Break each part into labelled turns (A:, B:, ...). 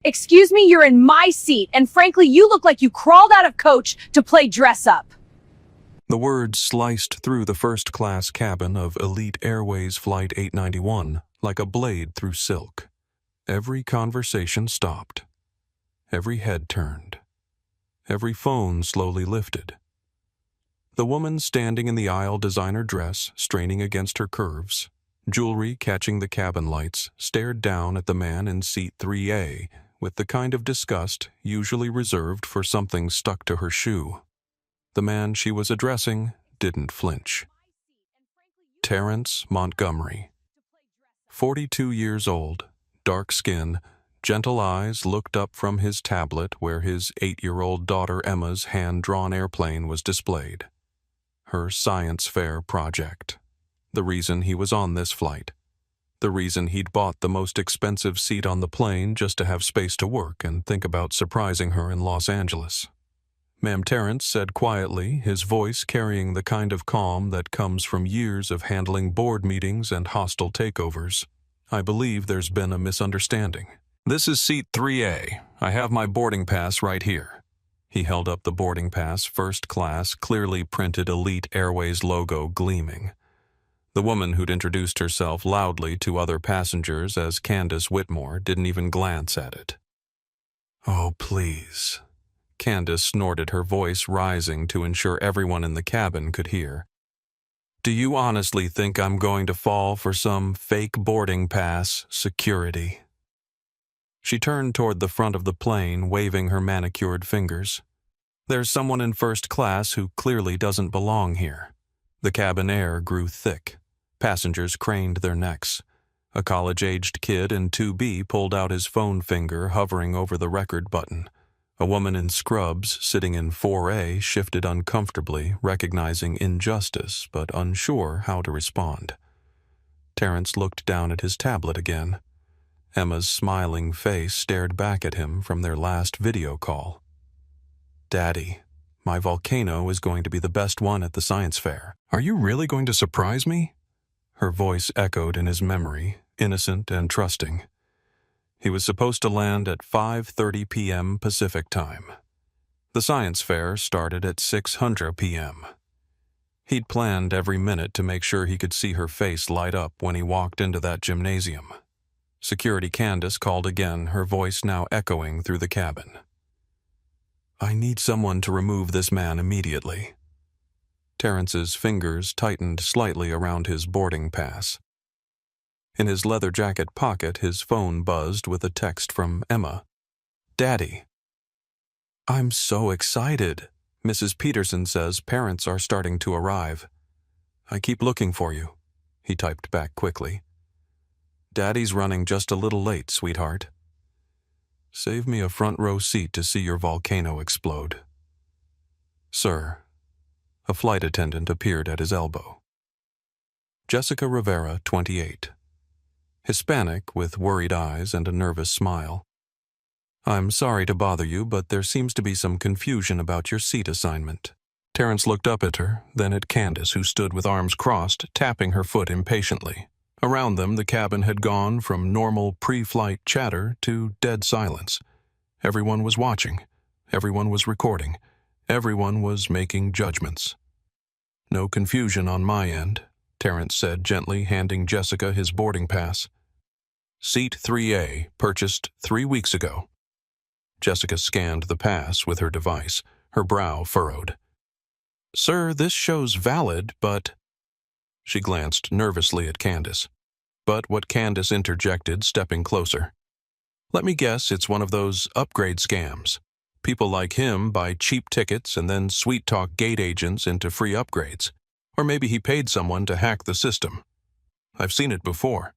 A: Excuse me, you're in my seat, and frankly, you look like you crawled out of coach to play dress up.
B: The words sliced through the first-class cabin of Elite Airways Flight 891 like a blade through silk. Every conversation stopped. Every head turned. Every phone slowly lifted. The woman standing in the aisle designer dress, straining against her curves, jewelry catching the cabin lights, stared down at the man in seat 3A with the kind of disgust usually reserved for something stuck to her shoe. The man she was addressing didn't flinch. Terrence Montgomery. 42 years old, dark skin, gentle eyes looked up from his tablet where his 8-year-old daughter Emma's hand-drawn airplane was displayed. Her science fair project. The reason he was on this flight. The reason he'd bought the most expensive seat on the plane just to have space to work and think about surprising her in Los Angeles. Ma'am, Terrence said quietly, his voice carrying the kind of calm that comes from years of handling board meetings and hostile takeovers. I believe there's been a misunderstanding. This is seat 3A. I have my boarding pass right here. He held up the boarding pass, first class, clearly printed Elite Airways logo gleaming. The woman who'd introduced herself loudly to other passengers as Candace Whitmore didn't even glance at it. "Oh, please." Candace snorted, her voice rising to ensure everyone in the cabin could hear. "Do you honestly think I'm going to fall for some fake boarding pass security?" She turned toward the front of the plane, waving her manicured fingers. "There's someone in first class who clearly doesn't belong here." The cabin air grew thick. Passengers craned their necks. A college-aged kid in 2B pulled out his phone finger, hovering over the record button. A woman in scrubs, sitting in 4A, shifted uncomfortably, recognizing injustice but unsure how to respond. Terrence looked down at his tablet again. Emma's smiling face stared back at him from their last video call. "Daddy, my volcano is going to be the best one at the science fair. Are you really going to surprise me?" Her voice echoed in his memory, innocent and trusting. He was supposed to land at 5:30 p.m. Pacific time. The science fair started at 6:00 p.m. He'd planned every minute to make sure he could see her face light up when he walked into that gymnasium. Security Candace called again, her voice now echoing through the cabin. "I need someone to remove this man immediately." Terrence's fingers tightened slightly around his boarding pass. In his leather jacket pocket, his phone buzzed with a text from Emma. "Daddy." "I'm so excited. Mrs. Peterson says parents are starting to arrive. I keep looking for you," he typed back quickly. "Daddy's running just a little late, sweetheart. Save me a front row seat to see your volcano explode." "Sir." A flight attendant appeared at his elbow. Jessica Rivera, 28. Hispanic, with worried eyes and a nervous smile. "I'm sorry to bother you, but there seems to be some confusion about your seat assignment." Terrence looked up at her, then at Candace, who stood with arms crossed, tapping her foot impatiently. Around them, the cabin had gone from normal pre-flight chatter to dead silence. Everyone was watching. Everyone was recording. Everyone was making judgments. "No confusion on my end," Terrence said, gently handing Jessica his boarding pass. "Seat 3A, purchased 3 weeks ago." Jessica scanned the pass with her device, her brow furrowed. "Sir, this shows valid, but—" She glanced nervously at Candace. But what Candace interjected, stepping closer. "Let me guess it's one of those upgrade scams. People like him buy cheap tickets and then sweet-talk gate agents into free upgrades. Or maybe he paid someone to hack the system. I've seen it before."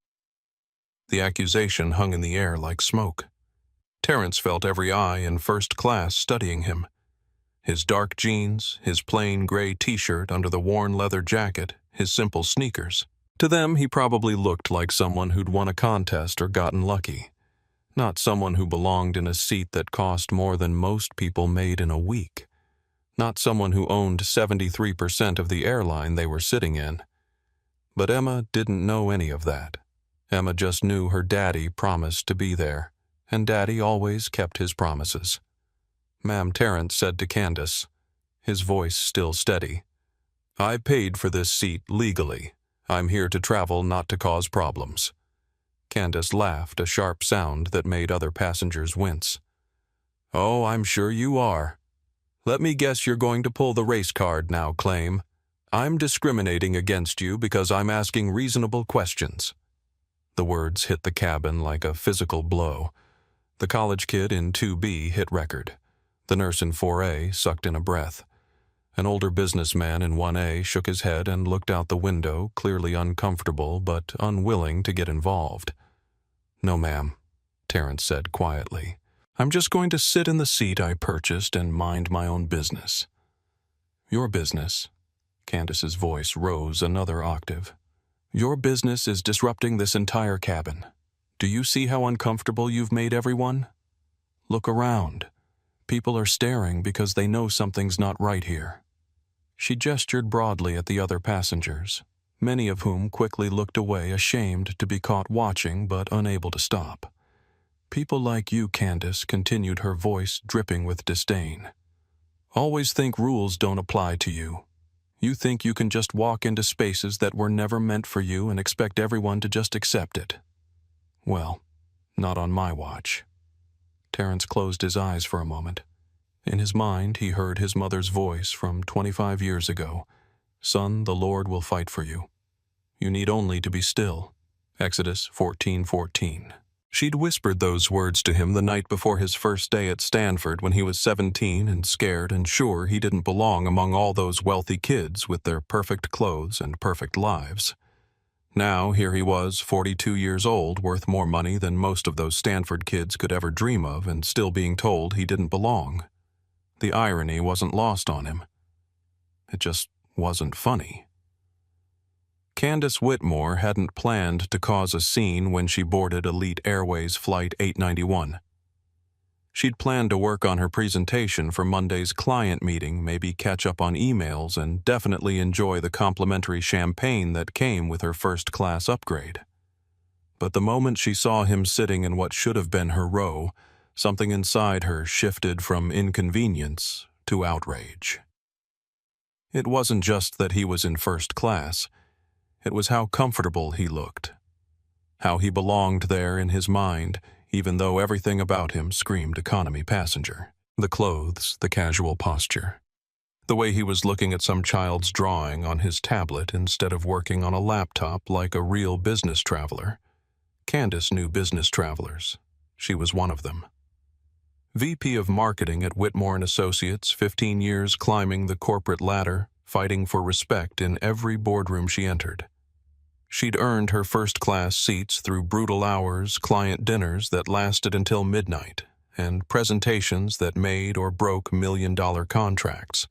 B: The accusation hung in the air like smoke. Terrence felt every eye in first class studying him. His dark jeans, his plain gray t-shirt under the worn leather jacket, his simple sneakers. To them, he probably looked like someone who'd won a contest or gotten lucky. Not someone who belonged in a seat that cost more than most people made in a week. Not someone who owned 73% of the airline they were sitting in. But Emma didn't know any of that. Emma just knew her daddy promised to be there, and Daddy always kept his promises. Ma'am Terrence said to Candace, his voice still steady, "I paid for this seat legally. I'm here to travel, not to cause problems." Candace laughed, a sharp sound that made other passengers wince. "Oh, I'm sure you are. Let me guess you're going to pull the race card now, Claim. I'm discriminating against you because I'm asking reasonable questions." The words hit the cabin like a physical blow. The college kid in 2B hit record. The nurse in 4A sucked in a breath. An older businessman in 1A shook his head and looked out the window, clearly uncomfortable but unwilling to get involved. "No, ma'am," Terrence said quietly. "I'm just going to sit in the seat I purchased and mind my own business." "Your business?" Candace's voice rose another octave. "Your business is disrupting this entire cabin. Do you see how uncomfortable you've made everyone? Look around. People are staring because they know something's not right here." She gestured broadly at the other passengers, many of whom quickly looked away, ashamed to be caught watching but unable to stop. "People like you, Candace," continued her voice dripping with disdain, "always think rules don't apply to you. You think you can just walk into spaces that were never meant for you and expect everyone to just accept it. Well, not on my watch." Terrence closed his eyes for a moment. In his mind, he heard his mother's voice from 25 years ago. "Son, the Lord will fight for you. You need only to be still." Exodus 14:14. She'd whispered those words to him the night before his first day at Stanford when he was 17 and scared and sure he didn't belong among all those wealthy kids with their perfect clothes and perfect lives. Now here he was, 42 years old, worth more money than most of those Stanford kids could ever dream of, and still being told he didn't belong. The irony wasn't lost on him. It just wasn't funny. Candace Whitmore hadn't planned to cause a scene when she boarded Elite Airways Flight 891. She'd planned to work on her presentation for Monday's client meeting, maybe catch up on emails, and definitely enjoy the complimentary champagne that came with her first-class upgrade. But the moment she saw him sitting in what should have been her row, something inside her shifted from inconvenience to outrage. It wasn't just that he was in first class. It was how comfortable he looked, how he belonged there in his mind, even though everything about him screamed economy passenger. The clothes, the casual posture, the way he was looking at some child's drawing on his tablet instead of working on a laptop like a real business traveler. Candace knew business travelers. She was one of them. VP of Marketing at Whitmore & Associates, 15 years climbing the corporate ladder, fighting for respect in every boardroom she entered. She'd earned her first-class seats through brutal hours, client dinners that lasted until midnight, and presentations that made or broke million-dollar contracts.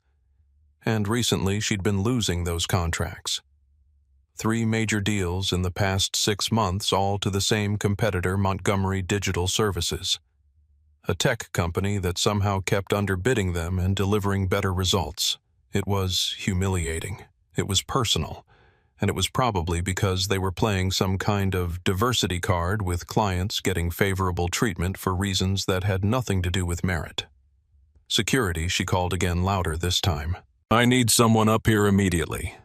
B: And recently she'd been losing those contracts. 3 major deals in the past 6 months, all to the same competitor, Montgomery Digital Services, a tech company that somehow kept underbidding them and delivering better results. It was humiliating. It was personal. And it was probably because they were playing some kind of diversity card with clients getting favorable treatment for reasons that had nothing to do with merit. Security, she called again, louder this time. "I need someone up here immediately."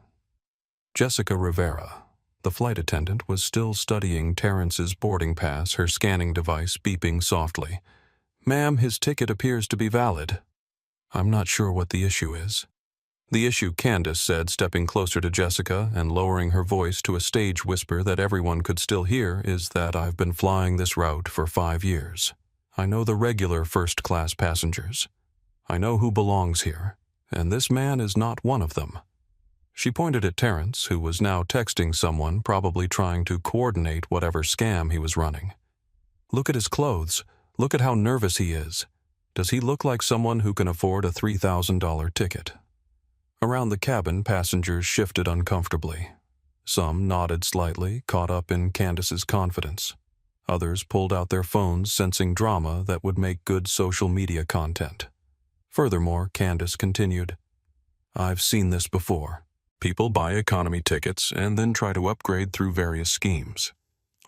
B: Jessica Rivera, the flight attendant, was still studying Terrence's boarding pass, her scanning device beeping softly. "Ma'am, his ticket appears to be valid." "I'm not sure what the issue is." "The issue," Candace said, stepping closer to Jessica and lowering her voice to a stage whisper that everyone could still hear, "is that I've been flying this route for 5 years. I know the regular first-class passengers. I know who belongs here, and this man is not one of them." She pointed at Terrence, who was now texting someone, probably trying to coordinate whatever scam he was running. "Look at his clothes. Look at how nervous he is. Does he look like someone who can afford a $3,000 ticket?" Around the cabin, passengers shifted uncomfortably. Some nodded slightly, caught up in Candace's confidence. Others pulled out their phones, sensing drama that would make good social media content. Furthermore, Candace continued, "I've seen this before. People buy economy tickets and then try to upgrade through various schemes.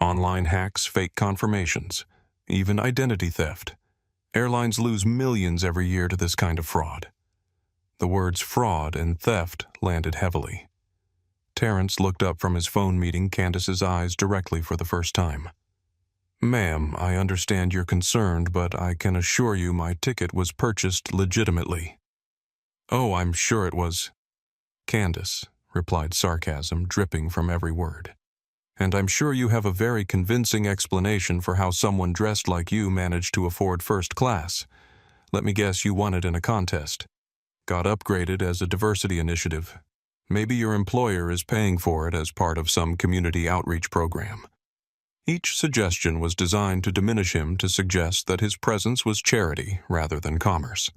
B: Online hacks, fake confirmations. even identity theft. Airlines lose millions every year to this kind of fraud. The words fraud and theft landed heavily. Terrence looked up from his phone, meeting Candace's eyes directly for the first time. "Ma'am, I understand you're concerned, but I can assure you my ticket was purchased legitimately." "Oh, I'm sure it was." Candace replied, sarcasm dripping from every word. "And I'm sure you have a very convincing explanation for how someone dressed like you managed to afford first class. Let me guess, you won it in a contest. Got upgraded as a diversity initiative. Maybe your employer is paying for it as part of some community outreach program." Each suggestion was designed to diminish him, to suggest that his presence was charity rather than commerce.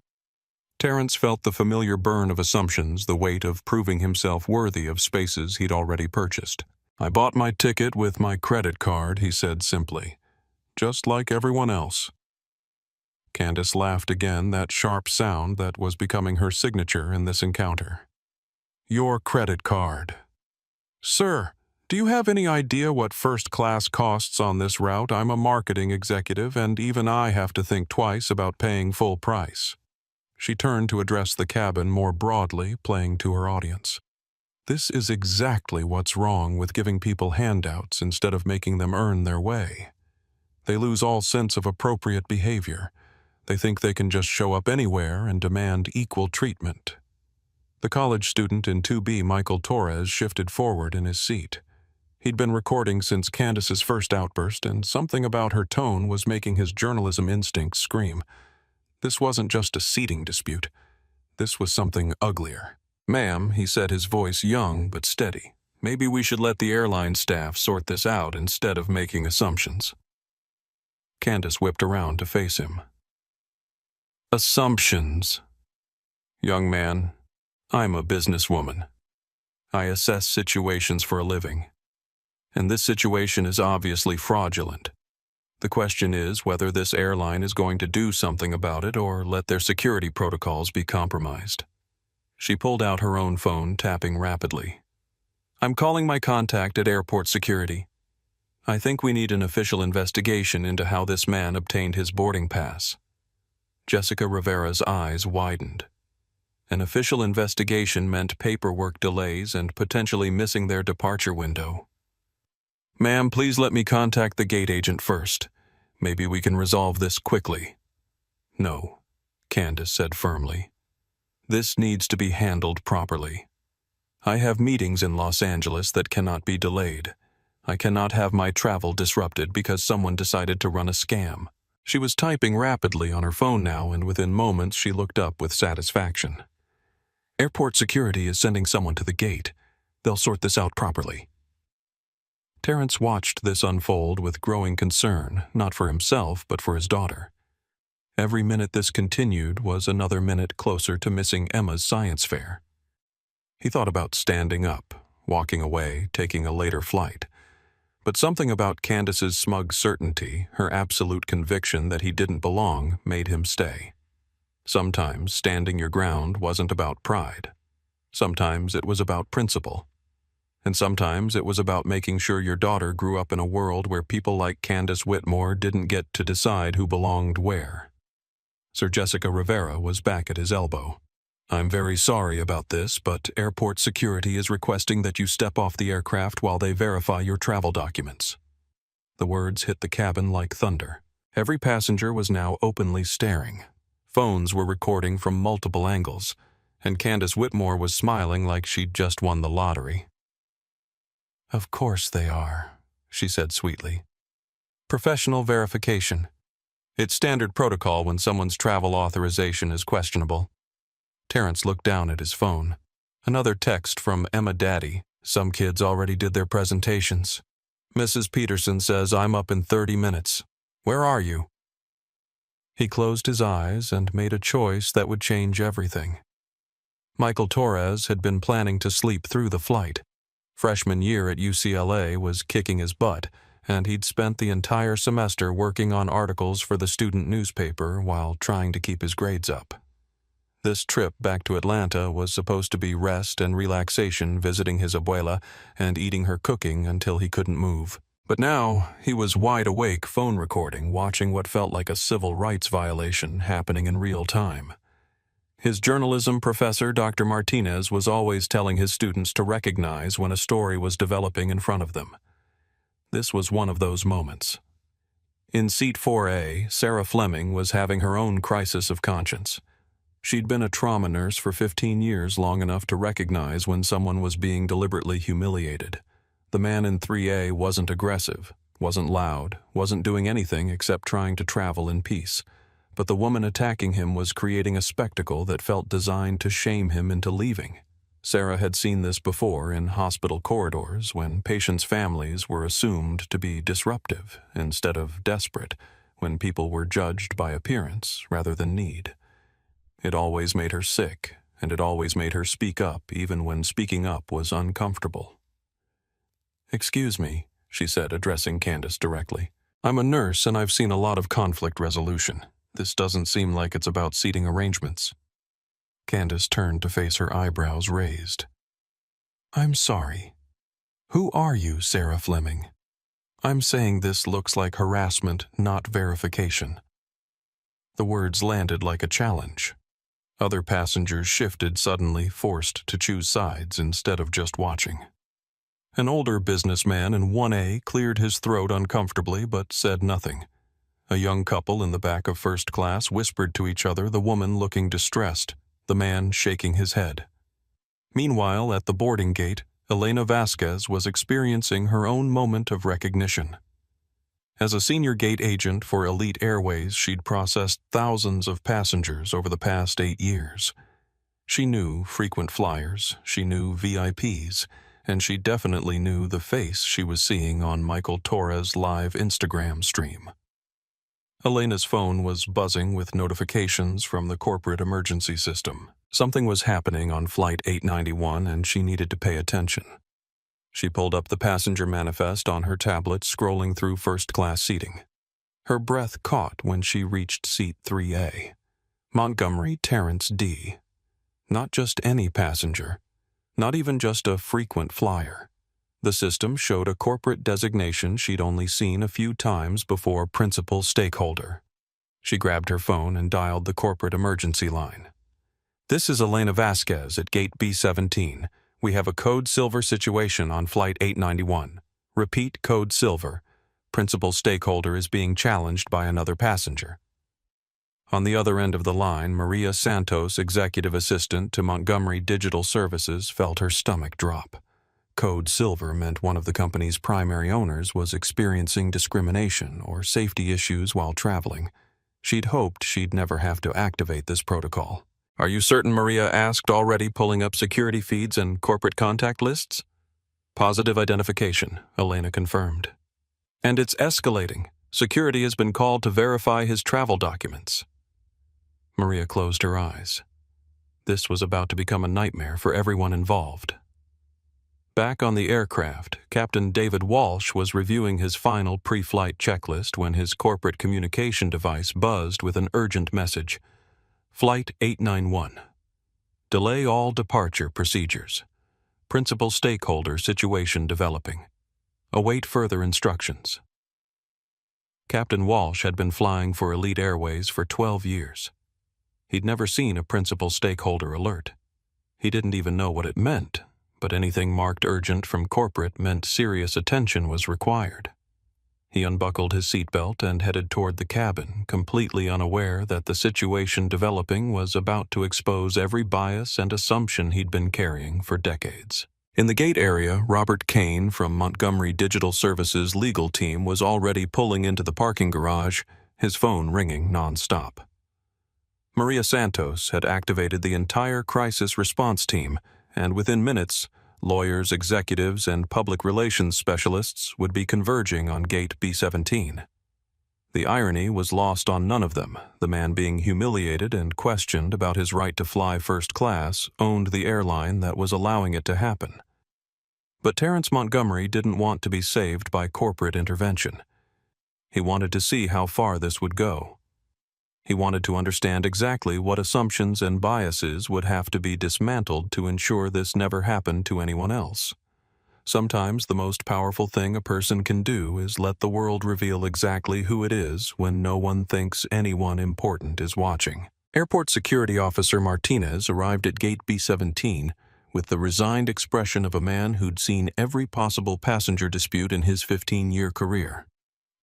B: Terrence felt the familiar burn of assumptions, the weight of proving himself worthy of spaces he'd already purchased. "I bought my ticket with my credit card," he said simply. "Just like everyone else." Candace laughed again, that sharp sound that was becoming her signature in this encounter. "Your credit card. Sir, do you have any idea what first class costs on this route? I'm a marketing executive, and even I have to think twice about paying full price." She turned to address the cabin more broadly, playing to her audience. "This is exactly what's wrong with giving people handouts instead of making them earn their way. They lose all sense of appropriate behavior. They think they can just show up anywhere and demand equal treatment." The college student in 2B, Michael Torres, shifted forward in his seat. He'd been recording since Candace's first outburst, and something about her tone was making his journalism instincts scream. This wasn't just a seating dispute. This was something uglier. "Ma'am," he said, his voice young but steady, "maybe we should let the airline staff sort this out instead of making assumptions." Candace whipped around to face him. "Assumptions. Young man, I'm a businesswoman. I assess situations for a living. And this situation is obviously fraudulent. The question is whether this airline is going to do something about it or let their security protocols be compromised." She pulled out her own phone, tapping rapidly. "I'm calling my contact at airport security. I think we need an official investigation into how this man obtained his boarding pass." Jessica Rivera's eyes widened. An official investigation meant paperwork delays and potentially missing their departure window. "Ma'am, please let me contact the gate agent first. Maybe we can resolve this quickly." "No," Candace said firmly. "This needs to be handled properly. I have meetings in Los Angeles that cannot be delayed. I cannot have my travel disrupted because someone decided to run a scam." She was typing rapidly on her phone now, and within moments she looked up with satisfaction. "Airport security is sending someone to the gate. They'll sort this out properly." Terrence watched this unfold with growing concern, not for himself, but for his daughter. Every minute this continued was another minute closer to missing Emma's science fair. He thought about standing up, walking away, taking a later flight. But something about Candace's smug certainty, her absolute conviction that he didn't belong, made him stay. Sometimes standing your ground wasn't about pride. Sometimes it was about principle. And sometimes it was about making sure your daughter grew up in a world where people like Candace Whitmore didn't get to decide who belonged where. Sir Jessica Rivera was back at his elbow. "I'm very sorry about this, but airport security is requesting that you step off the aircraft while they verify your travel documents." The words hit the cabin like thunder. Every passenger was now openly staring. Phones were recording from multiple angles, and Candace Whitmore was smiling like she'd just won the lottery. "Of course they are," she said sweetly. "Professional verification. It's standard protocol when someone's travel authorization is questionable." Terrence looked down at his phone. Another text from Emma Daddy. "Some kids already did their presentations. Mrs. Peterson says I'm up in 30 minutes. Where are you?" He closed his eyes and made a choice that would change everything. Michael Torres had been planning to sleep through the flight. Freshman year at UCLA was kicking his butt, and he'd spent the entire semester working on articles for the student newspaper while trying to keep his grades up. This trip back to Atlanta was supposed to be rest and relaxation, visiting his abuela and eating her cooking until he couldn't move. But now, he was wide awake phone recording, watching what felt like a civil rights violation happening in real time. His journalism professor, Dr. Martinez, was always telling his students to recognize when a story was developing in front of them. This was one of those moments. In Seat 4A, Sarah Fleming was having her own crisis of conscience. She'd been a trauma nurse for 15 years, long enough to recognize when someone was being deliberately humiliated. The man in 3A wasn't aggressive, wasn't loud, wasn't doing anything except trying to travel in peace. But the woman attacking him was creating a spectacle that felt designed to shame him into leaving. Sarah had seen this before in hospital corridors when patients' families were assumed to be disruptive instead of desperate, when people were judged by appearance rather than need. It always made her sick, and it always made her speak up even when speaking up was uncomfortable. "Excuse me," she said, addressing Candace directly. "I'm a nurse and I've seen a lot of conflict resolution. This doesn't seem like it's about seating arrangements." Candace turned to face her eyebrows raised. "I'm sorry. Who are you, Sarah Fleming? I'm saying this looks like harassment, not verification." The words landed like a challenge. Other passengers shifted suddenly, forced to choose sides instead of just watching. An older businessman in 1A cleared his throat uncomfortably but said nothing. A young couple in the back of first class whispered to each other, the woman looking distressed, the man shaking his head. Meanwhile, at the boarding gate, Elena Vasquez was experiencing her own moment of recognition. As a senior gate agent for Elite Airways, she'd processed thousands of passengers over the past 8 years. She knew frequent flyers, she knew VIPs, and she definitely knew the face she was seeing on Michael Torres' live Instagram stream. Elena's phone was buzzing with notifications from the corporate emergency system. Something was happening on Flight 891 and she needed to pay attention. She pulled up the passenger manifest on her tablet, scrolling through first-class seating. Her breath caught when she reached Seat 3A. Montgomery Terrence D. Not just any passenger. Not even just a frequent flyer. The system showed a corporate designation she'd only seen a few times before principal stakeholder. She grabbed her phone and dialed the corporate emergency line. "This is Elena Vasquez at Gate B17. We have a Code Silver situation on Flight 891. Repeat, Code Silver. Principal stakeholder is being challenged by another passenger." On the other end of the line, Maria Santos, executive assistant to Montgomery Digital Services, felt her stomach drop. Code Silver meant one of the company's primary owners was experiencing discrimination or safety issues while traveling. She'd hoped she'd never have to activate this protocol. "Are you certain?" Maria asked, already pulling up security feeds and corporate contact lists. "Positive identification," Elena confirmed. "And it's escalating. Security has been called to verify his travel documents." Maria closed her eyes. This was about to become a nightmare for everyone involved. Back on the aircraft, Captain David Walsh was reviewing his final pre-flight checklist when his corporate communication device buzzed with an urgent message. "Flight 891. Delay all departure procedures. Principal stakeholder situation developing. Await further instructions." Captain Walsh had been flying for Elite Airways for 12 years. He'd never seen a principal stakeholder alert. He didn't even know what it meant, but anything marked urgent from corporate meant serious attention was required. He unbuckled his seatbelt and headed toward the cabin, completely unaware that the situation developing was about to expose every bias and assumption he'd been carrying for decades. In the gate area, Robert Kane from Montgomery Digital Services' legal team was already pulling into the parking garage, his phone ringing nonstop. Maria Santos had activated the entire crisis response team, and within minutes, lawyers, executives, and public relations specialists would be converging on Gate B17. The irony was lost on none of them. The man being humiliated and questioned about his right to fly first class owned the airline that was allowing it to happen. But Terrence Montgomery didn't want to be saved by corporate intervention. He wanted to see how far this would go. He wanted to understand exactly what assumptions and biases would have to be dismantled to ensure this never happened to anyone else. Sometimes the most powerful thing a person can do is let the world reveal exactly who it is when no one thinks anyone important is watching. Airport Security Officer Martinez arrived at Gate B-17 with the resigned expression of a man who'd seen every possible passenger dispute in his 15-year career.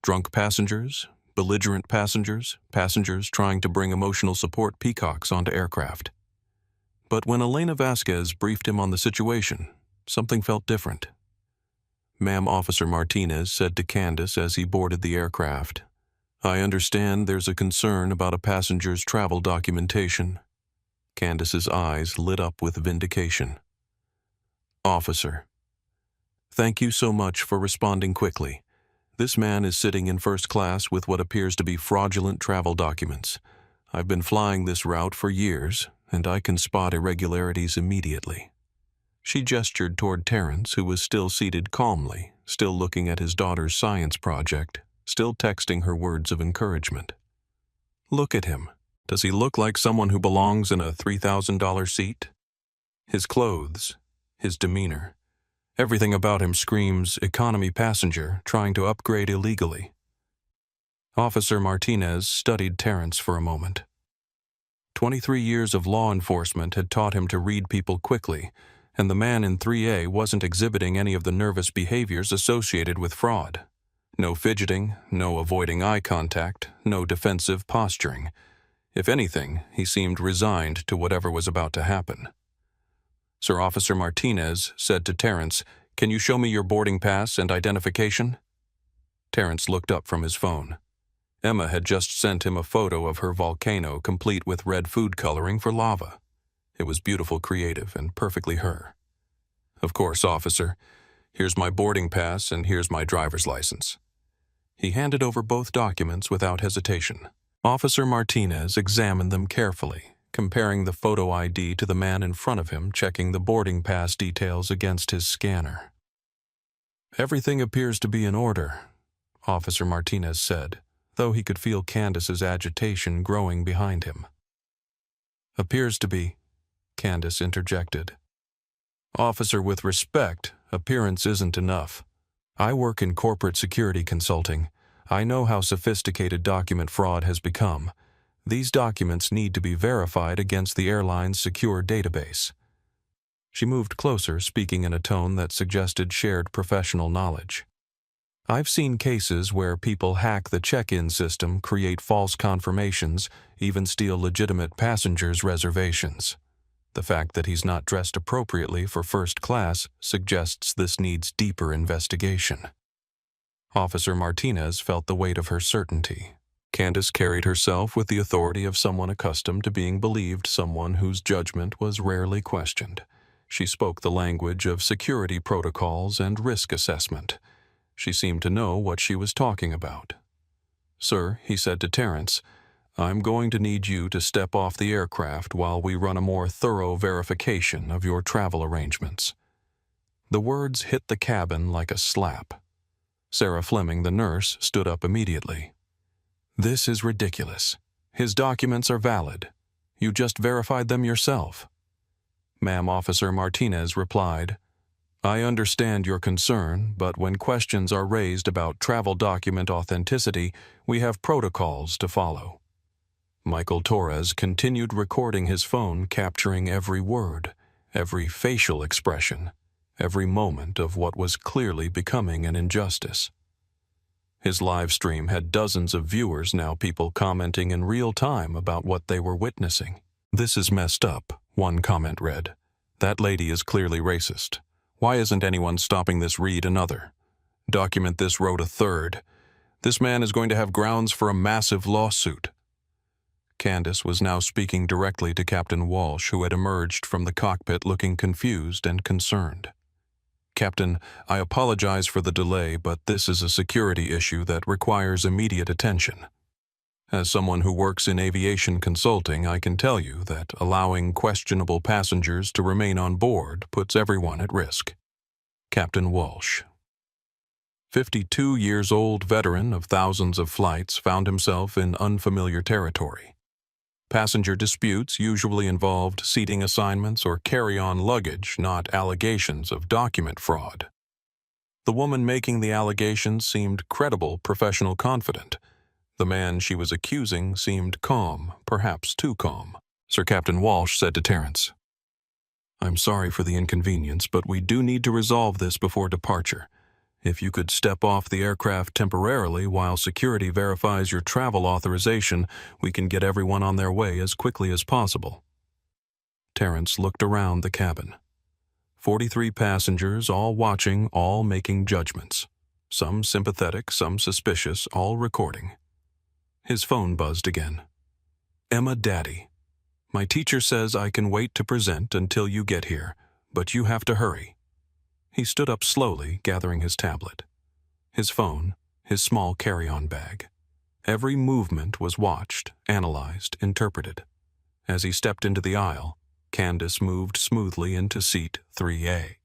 B: Drunk passengers, belligerent passengers, passengers trying to bring emotional support peacocks onto aircraft. But when Elena Vasquez briefed him on the situation, something felt different. "Ma'am," Officer Martinez said to Candace as he boarded the aircraft, "I understand there's a concern about a passenger's travel documentation." Candace's eyes lit up with vindication. "Officer, thank you so much for responding quickly. This man is sitting in first class with what appears to be fraudulent travel documents. I've been flying this route for years, and I can spot irregularities immediately." She gestured toward Terrence, who was still seated calmly, still looking at his daughter's science project, still texting her words of encouragement. "Look at him. Does he look like someone who belongs in a $3,000 seat? His clothes, his demeanor, everything about him screams economy passenger trying to upgrade illegally." Officer Martinez studied Terrence for a moment. 23 years of law enforcement had taught him to read people quickly, and the man in 3A wasn't exhibiting any of the nervous behaviors associated with fraud. No fidgeting, no avoiding eye contact, no defensive posturing. If anything, he seemed resigned to whatever was about to happen. Sir Officer Martinez said to Terrence, "Can you show me your boarding pass and identification?" Terrence looked up from his phone. Emma had just sent him a photo of her volcano complete with red food coloring for lava. It was beautiful, creative, and perfectly her. "Of course, officer. Here's my boarding pass and here's my driver's license." He handed over both documents without hesitation. Officer Martinez examined them carefully, comparing the photo ID to the man in front of him, checking the boarding pass details against his scanner. "Everything appears to be in order," Officer Martinez said, though he could feel Candace's agitation growing behind him. "Appears to be," Candace interjected. "Officer, with respect, appearance isn't enough. I work in corporate security consulting. I know how sophisticated document fraud has become. These documents need to be verified against the airline's secure database." She moved closer, speaking in a tone that suggested shared professional knowledge. "I've seen cases where people hack the check-in system, create false confirmations, even steal legitimate passengers' reservations. The fact that he's not dressed appropriately for first class suggests this needs deeper investigation." Officer Martinez felt the weight of her certainty. Candace carried herself with the authority of someone accustomed to being believed, someone whose judgment was rarely questioned. She spoke the language of security protocols and risk assessment. She seemed to know what she was talking about. "Sir," he said to Terrence, "I'm going to need you to step off the aircraft while we run a more thorough verification of your travel arrangements." The words hit the cabin like a slap. Sarah Fleming, the nurse, stood up immediately. "This is ridiculous. His documents are valid. You just verified them yourself." "Ma'am," Officer Martinez replied, "I understand your concern, but when questions are raised about travel document authenticity, we have protocols to follow." Michael Torres continued recording his phone, capturing every word, every facial expression, every moment of what was clearly becoming an injustice. His live stream had dozens of viewers now, people commenting in real time about what they were witnessing. "This is messed up," one comment read. "That lady is clearly racist. Why isn't anyone stopping this?" read another. "Document this," wrote a third. "This man is going to have grounds for a massive lawsuit." Candace was now speaking directly to Captain Walsh, who had emerged from the cockpit looking confused and concerned. "Captain, I apologize for the delay, but this is a security issue that requires immediate attention. As someone who works in aviation consulting, I can tell you that allowing questionable passengers to remain on board puts everyone at risk." Captain Walsh. 52-year-old veteran of thousands of flights, found himself in unfamiliar territory. Passenger disputes usually involved seating assignments or carry-on luggage, not allegations of document fraud. The woman making the allegations seemed credible, professional, confident. The man she was accusing seemed calm, perhaps too calm. Sir Captain Walsh said to Terence, "I'm sorry for the inconvenience, but we do need to resolve this before departure. If you could step off the aircraft temporarily while security verifies your travel authorization, we can get everyone on their way as quickly as possible." Terence looked around the cabin. 43 passengers, all watching, all making judgments. Some sympathetic, some suspicious, all recording. His phone buzzed again. "Emma, Daddy. My teacher says I can wait to present until you get here, but you have to hurry." He stood up slowly, gathering his tablet. His phone, his small carry-on bag. Every movement was watched, analyzed, interpreted. As he stepped into the aisle, Candace moved smoothly into seat 3A,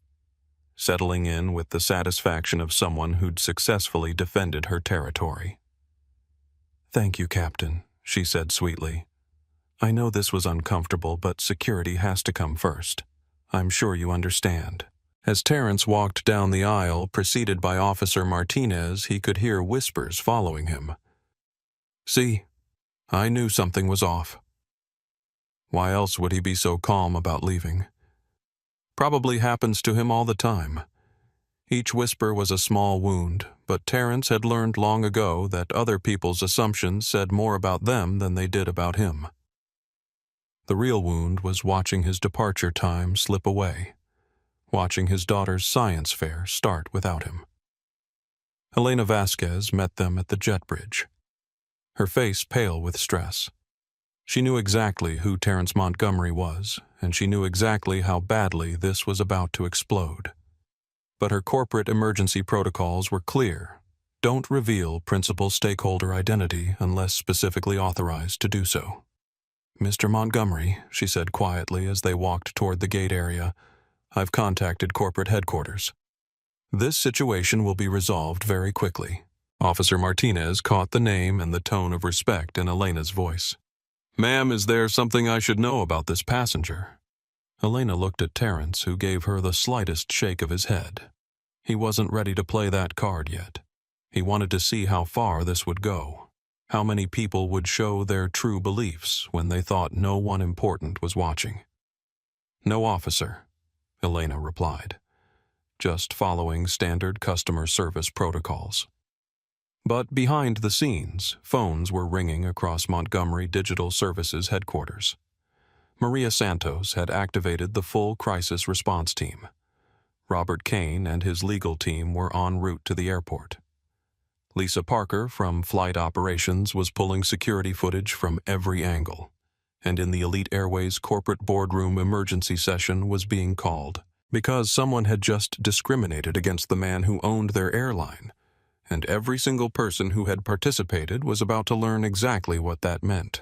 B: settling in with the satisfaction of someone who'd successfully defended her territory. "Thank you, Captain," she said sweetly. "I know this was uncomfortable, but security has to come first. I'm sure you understand." As Terence walked down the aisle, preceded by Officer Martinez, he could hear whispers following him. "See, I knew something was off." Why else would he be so calm about leaving? Probably happens to him all the time. Each whisper was a small wound, but Terence had learned long ago that other people's assumptions said more about them than they did about him. The real wound was watching his departure time slip away, watching his daughter's science fair start without him. Elena Vasquez met them at the jet bridge, her face pale with stress. She knew exactly who Terence Montgomery was, and she knew exactly how badly this was about to explode. But her corporate emergency protocols were clear. Don't reveal principal stakeholder identity unless specifically authorized to do so. "Mr. Montgomery," she said quietly as they walked toward the gate area, "I've contacted corporate headquarters. This situation will be resolved very quickly." Officer Martinez caught the name and the tone of respect in Elena's voice. "Ma'am, is there something I should know about this passenger?" Elena looked at Terence, who gave her the slightest shake of his head. He wasn't ready to play that card yet. He wanted to see how far this would go. How many people would show their true beliefs when they thought no one important was watching. "No officer," Elena replied, "just following standard customer service protocols." But behind the scenes, phones were ringing across Montgomery Digital Services headquarters. Maria Santos had activated the full crisis response team. Robert Kane and his legal team were en route to the airport. Lisa Parker from Flight Operations was pulling security footage from every angle, and in the Elite Airways corporate boardroom emergency session was being called because someone had just discriminated against the man who owned their airline, and every single person who had participated was about to learn exactly what that meant.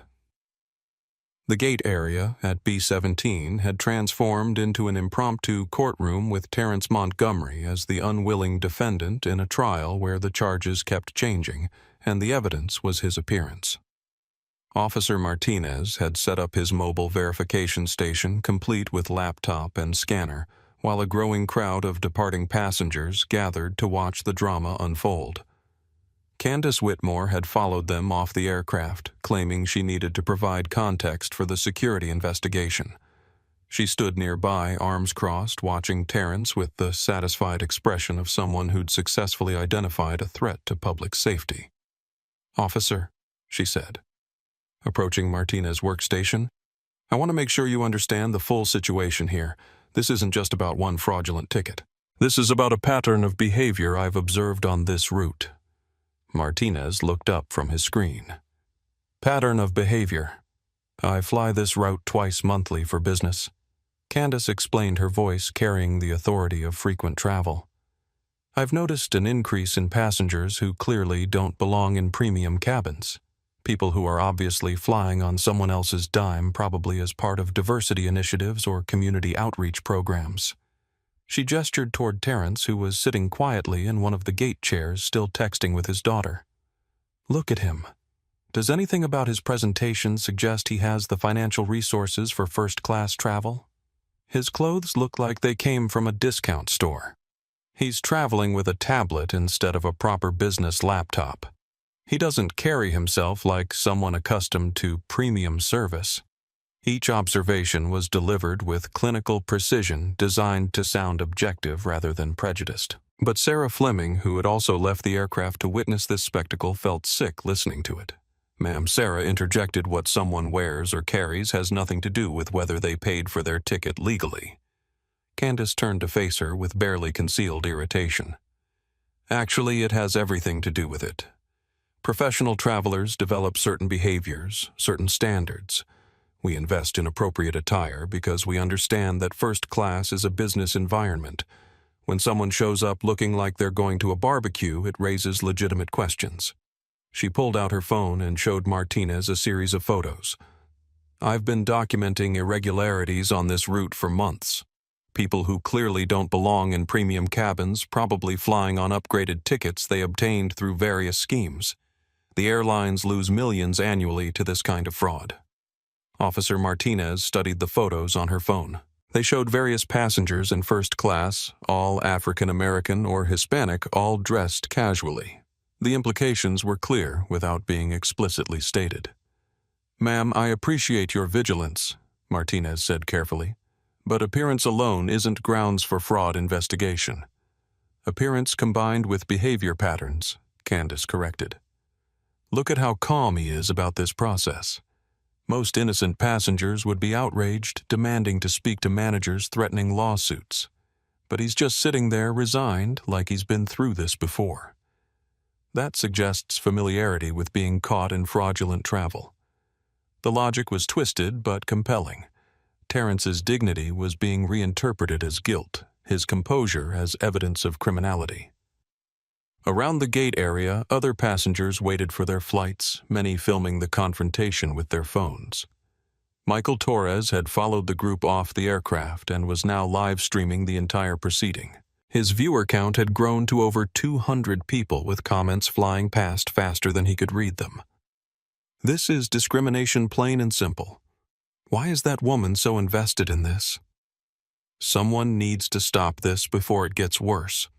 B: The gate area at B-17 had transformed into an impromptu courtroom with Terence Montgomery as the unwilling defendant in a trial where the charges kept changing, and the evidence was his appearance. Officer Martinez had set up his mobile verification station complete with laptop and scanner, while a growing crowd of departing passengers gathered to watch the drama unfold. Candace Whitmore had followed them off the aircraft, claiming she needed to provide context for the security investigation. She stood nearby, arms crossed, watching Terence with the satisfied expression of someone who'd successfully identified a threat to public safety. "Officer," she said, approaching Martinez's workstation, "I want to make sure you understand the full situation here. This isn't just about one fraudulent ticket. This is about a pattern of behavior I've observed on this route." Martinez looked up from his screen. "Pattern of behavior. I fly this route twice monthly for business." Candace explained, her voice carrying the authority of frequent travel. "I've noticed an increase in passengers who clearly don't belong in premium cabins. People who are obviously flying on someone else's dime, probably as part of diversity initiatives or community outreach programs." She gestured toward Terence, who was sitting quietly in one of the gate chairs, still texting with his daughter. "Look at him. Does anything about his presentation suggest he has the financial resources for first-class travel? His clothes look like they came from a discount store. He's traveling with a tablet instead of a proper business laptop. He doesn't carry himself like someone accustomed to premium service. Each observation was delivered with clinical precision designed to sound objective rather than prejudiced. But Sarah Fleming, who had also left the aircraft to witness this spectacle, felt sick listening to it. "Ma'am," Sarah interjected, "what someone wears or carries has nothing to do with whether they paid for their ticket legally." Candace turned to face her with barely concealed irritation. "Actually, it has everything to do with it. Professional travelers develop certain behaviors, certain standards. We invest in appropriate attire because we understand that first class is a business environment. When someone shows up looking like they're going to a barbecue, it raises legitimate questions." She pulled out her phone and showed Martinez a series of photos. "I've been documenting irregularities on this route for months. People who clearly don't belong in premium cabins, probably flying on upgraded tickets they obtained through various schemes. The airlines lose millions annually to this kind of fraud." Officer Martinez studied the photos on her phone. They showed various passengers in first class, all African American or Hispanic, all dressed casually. The implications were clear without being explicitly stated. "Ma'am, I appreciate your vigilance," Martinez said carefully, "but appearance alone isn't grounds for fraud investigation." "Appearance combined with behavior patterns," Candace corrected. "Look at how calm he is about this process. Most innocent passengers would be outraged, demanding to speak to managers, threatening lawsuits. But he's just sitting there resigned, like he's been through this before. That suggests familiarity with being caught in fraudulent travel." The logic was twisted but compelling. Terrence's dignity was being reinterpreted as guilt, his composure as evidence of criminality. Around the gate area, other passengers waited for their flights, many filming the confrontation with their phones. Michael Torres had followed the group off the aircraft and was now live streaming the entire proceeding. His viewer count had grown to over 200 people, with comments flying past faster than he could read them. "This is discrimination, plain and simple. Why is that woman so invested in this? Someone needs to stop this before it gets worse.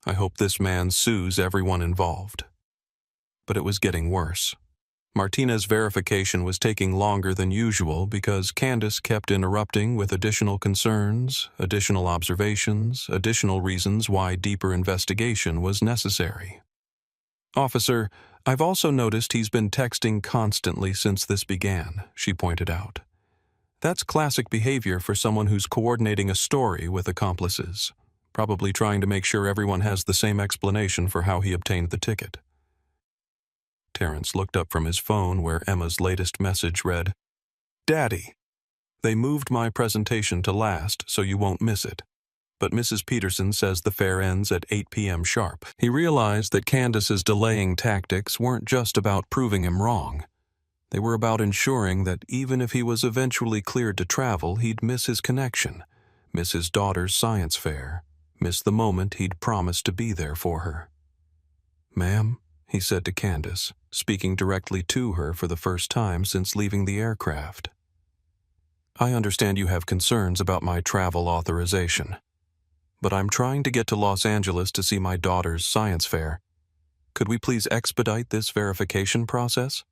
B: I hope this man sues everyone involved." But it was getting worse. Martinez's verification was taking longer than usual because Candace kept interrupting with additional concerns, additional observations, additional reasons why deeper investigation was necessary. "Officer, I've also noticed he's been texting constantly since this began," she pointed out. "That's classic behavior for someone who's coordinating a story with accomplices, probably trying to make sure everyone has the same explanation for how he obtained the ticket." Terrence looked up from his phone where Emma's latest message read, "Daddy, they moved my presentation to last so you won't miss it. But Mrs. Peterson says the fair ends at 8 p.m. sharp." He realized that Candace's delaying tactics weren't just about proving him wrong. They were about ensuring that even if he was eventually cleared to travel, he'd miss his connection, miss his daughter's science fair, miss the moment he'd promised to be there for her. "Ma'am," he said to Candace, speaking directly to her for the first time since leaving the aircraft. "I understand you have concerns about my travel authorization, but I'm trying to get to Los Angeles to see my daughter's science fair. Could we please expedite this verification process?"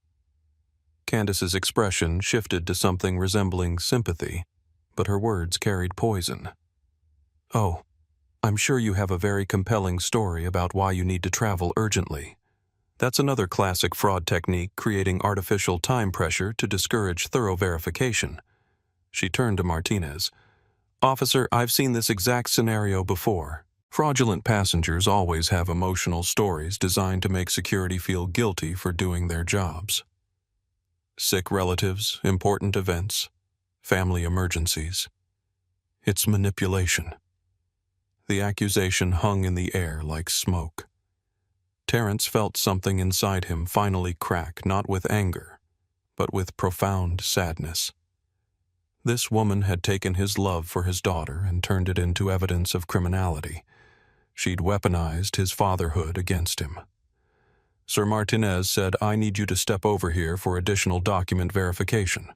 B: Candace's expression shifted to something resembling sympathy, but her words carried poison. "Oh, I'm sure you have a very compelling story about why you need to travel urgently. That's another classic fraud technique, creating artificial time pressure to discourage thorough verification." She turned to Martinez. "Officer, I've seen this exact scenario before. Fraudulent passengers always have emotional stories designed to make security feel guilty for doing their jobs. Sick relatives, important events, family emergencies. It's manipulation." The accusation hung in the air like smoke. Terrence felt something inside him finally crack, not with anger, but with profound sadness. This woman had taken his love for his daughter and turned it into evidence of criminality. She'd weaponized his fatherhood against him. Sir Martinez said, "I need you to step over here for additional document verification."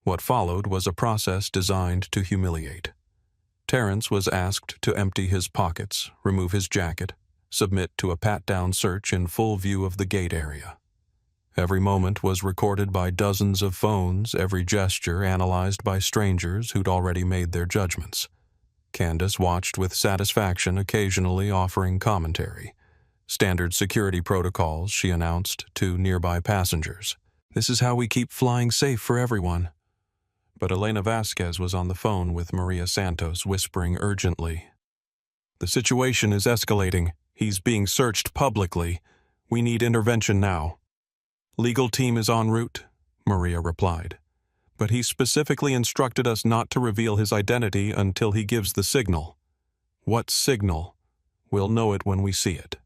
B: What followed was a process designed to humiliate. Terrence was asked to empty his pockets, remove his jacket, submit to a pat-down search in full view of the gate area. Every moment was recorded by dozens of phones, every gesture analyzed by strangers who'd already made their judgments. Candace watched with satisfaction, occasionally offering commentary. Standard security protocols, she announced to nearby passengers. "This is how we keep flying safe for everyone." But Elena Vasquez was on the phone with Maria Santos, whispering urgently. "The situation is escalating. He's being searched publicly. We need intervention now." "Legal team is en route," Maria replied. "But he specifically instructed us not to reveal his identity until he gives the signal." "What signal?" "We'll know it when we see it."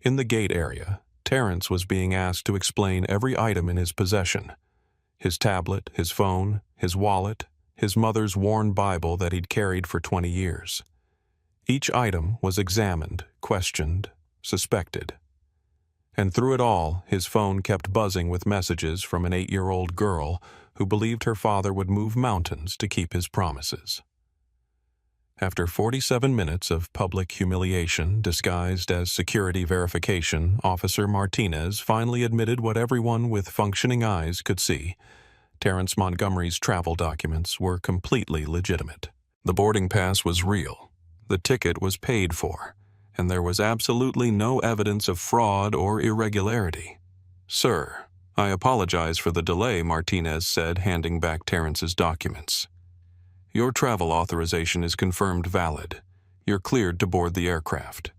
B: In the gate area, Terrence was being asked to explain every item in his possession. His tablet, his phone, his wallet, his mother's worn Bible that he'd carried for 20 years. Each item was examined, questioned, suspected. And through it all, his phone kept buzzing with messages from an 8-year-old girl who believed her father would move mountains to keep his promises. After 47 minutes of public humiliation disguised as security verification, Officer Martinez finally admitted what everyone with functioning eyes could see. Terrence Montgomery's travel documents were completely legitimate. The boarding pass was real. The ticket was paid for, and there was absolutely no evidence of fraud or irregularity. "Sir, I apologize for the delay," Martinez said, handing back Terrence's documents. "Your travel authorization is confirmed valid. You're cleared to board the aircraft."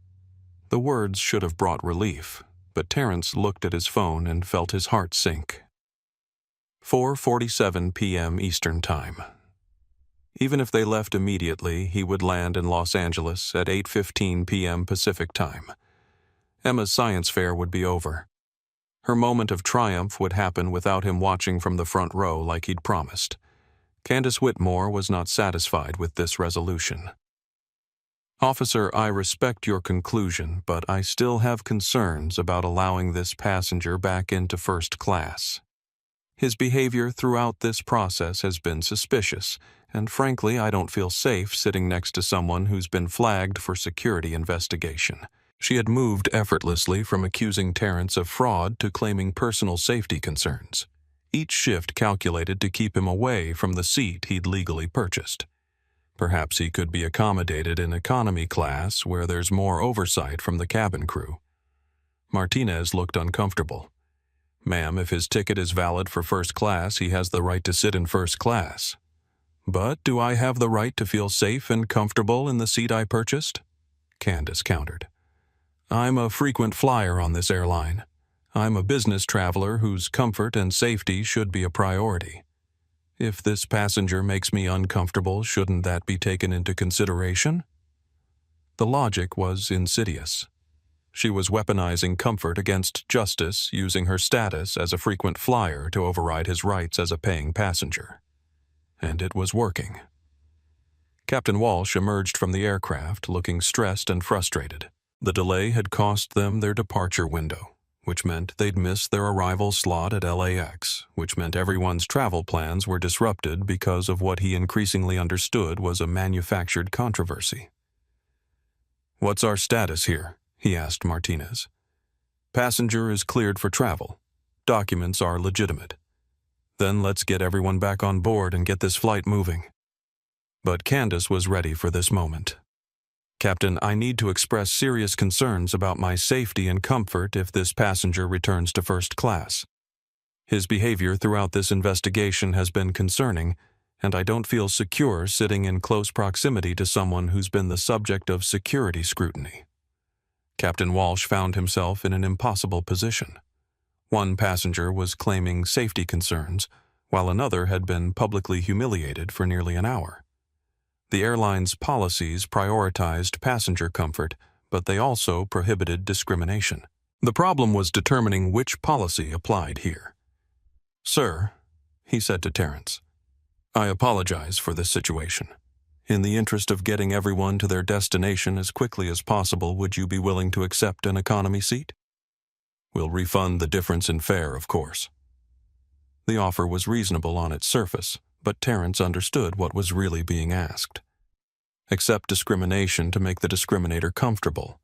B: The words should have brought relief, but Terrence looked at his phone and felt his heart sink. 4:47 p.m. Eastern Time. Even if they left immediately, he would land in Los Angeles at 8:15 p.m. Pacific Time. Emma's science fair would be over. Her moment of triumph would happen without him watching from the front row like he'd promised. Candace Whitmore was not satisfied with this resolution. "Officer, I respect your conclusion, but I still have concerns about allowing this passenger back into first class. His behavior throughout this process has been suspicious, and frankly, I don't feel safe sitting next to someone who's been flagged for security investigation." She had moved effortlessly from accusing Terrence of fraud to claiming personal safety concerns. Each shift calculated to keep him away from the seat he'd legally purchased. Perhaps he could be accommodated in economy class where there's more oversight from the cabin crew. Martinez looked uncomfortable. "Ma'am, if his ticket is valid for first class, he has the right to sit in first class." "But do I have the right to feel safe and comfortable in the seat I purchased?" Candace countered. "I'm a frequent flyer on this airline. I'm a business traveler whose comfort and safety should be a priority. If this passenger makes me uncomfortable, shouldn't that be taken into consideration?" The logic was insidious. She was weaponizing comfort against justice, using her status as a frequent flyer to override his rights as a paying passenger. And it was working. Captain Walsh emerged from the aircraft, looking stressed and frustrated. The delay had cost them their departure window, which meant they'd miss their arrival slot at LAX, which meant everyone's travel plans were disrupted because of what he increasingly understood was a manufactured controversy. "What's our status here?" he asked Martinez. "Passenger is cleared for travel. Documents are legitimate. Then let's get everyone back on board and get this flight moving." But Candace was ready for this moment. "Captain, I need to express serious concerns about my safety and comfort if this passenger returns to first class. His behavior throughout this investigation has been concerning, and I don't feel secure sitting in close proximity to someone who's been the subject of security scrutiny." Captain Walsh found himself in an impossible position. One passenger was claiming safety concerns, while another had been publicly humiliated for nearly an hour. The airline's policies prioritized passenger comfort, but they also prohibited discrimination. The problem was determining which policy applied here. "Sir," he said to Terrence, "I apologize for this situation. In the interest of getting everyone to their destination as quickly as possible, would you be willing to accept an economy seat? We'll refund the difference in fare, of course." The offer was reasonable on its surface, but Terrence understood what was really being asked. Accept discrimination to make the discriminator comfortable.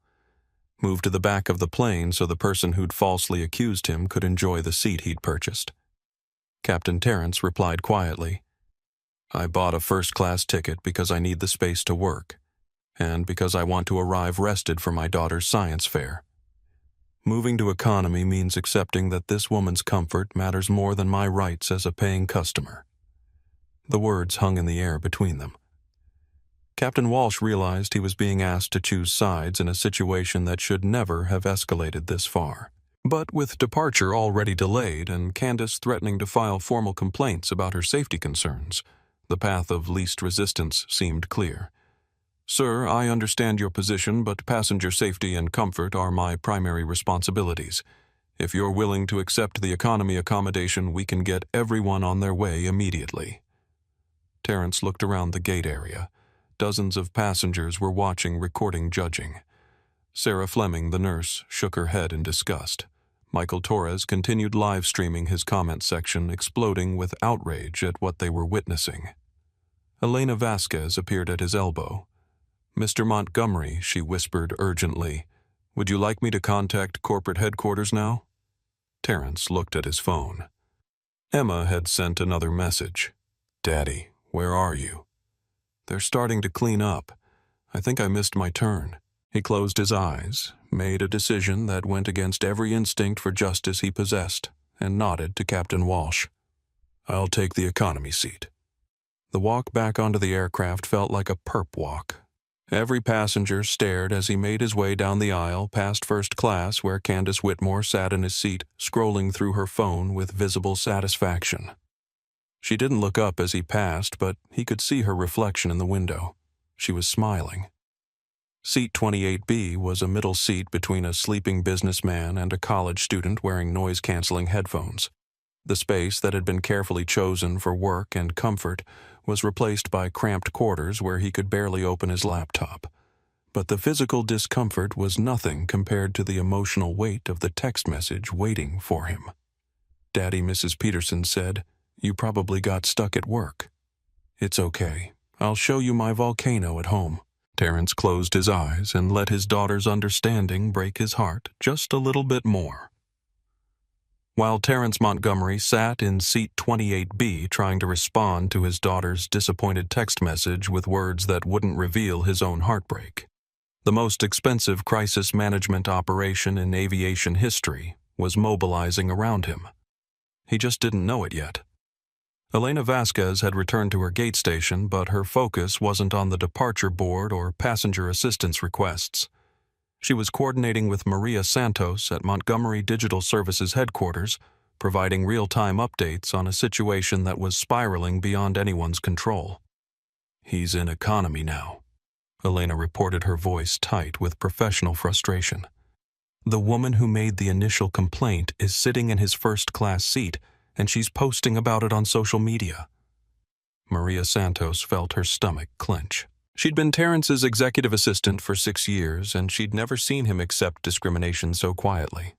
B: Move to the back of the plane so the person who'd falsely accused him could enjoy the seat he'd purchased. Captain Terrence replied quietly, I bought a first-class ticket because I need the space to work, and because I want to arrive rested for my daughter's science fair. Moving to economy means accepting that this woman's comfort matters more than my rights as a paying customer. The words hung in the air between them. Captain Walsh realized he was being asked to choose sides in a situation that should never have escalated this far. But with departure already delayed and Candace threatening to file formal complaints about her safety concerns, the path of least resistance seemed clear. Sir, I understand your position, but passenger safety and comfort are my primary responsibilities. If you're willing to accept the economy accommodation, we can get everyone on their way immediately. Terrence looked around the gate area. Dozens of passengers were watching, recording, judging. Sarah Fleming, the nurse, shook her head in disgust. Michael Torres continued live streaming his comment section, exploding with outrage at what they were witnessing. Elena Vasquez appeared at his elbow. Mr. Montgomery, she whispered urgently, would you like me to contact corporate headquarters now? Terrence looked at his phone. Emma had sent another message. Daddy, where are you? They're starting to clean up. I think I missed my turn. He closed his eyes, made a decision that went against every instinct for justice he possessed, and nodded to Captain Walsh. I'll take the economy seat. The walk back onto the aircraft felt like a perp walk. Every passenger stared as he made his way down the aisle past first class where Candace Whitmore sat in his seat, scrolling through her phone with visible satisfaction. She didn't look up as he passed, but he could see her reflection in the window. She was smiling. Seat 28B was a middle seat between a sleeping businessman and a college student wearing noise-canceling headphones. The space that had been carefully chosen for work and comfort was replaced by cramped quarters where he could barely open his laptop. But the physical discomfort was nothing compared to the emotional weight of the text message waiting for him. Daddy, Mrs. Peterson said, you probably got stuck at work. It's okay. I'll show you my volcano at home. Terrence closed his eyes and let his daughter's understanding break his heart just a little bit more. While Terrence Montgomery sat in seat 28B trying to respond to his daughter's disappointed text message with words that wouldn't reveal his own heartbreak, the most expensive crisis management operation in aviation history was mobilizing around him. He just didn't know it yet. Elena Vasquez had returned to her gate station, but her focus wasn't on the departure board or passenger assistance requests. She was coordinating with Maria Santos at Montgomery Digital Services headquarters, providing real-time updates on a situation that was spiraling beyond anyone's control. He's in economy now, Elena reported, her voice tight with professional frustration. The woman who made the initial complaint is sitting in his first-class seat, and she's posting about it on social media. Maria Santos felt her stomach clench. She'd been Terrence's executive assistant for 6 years, and she'd never seen him accept discrimination so quietly.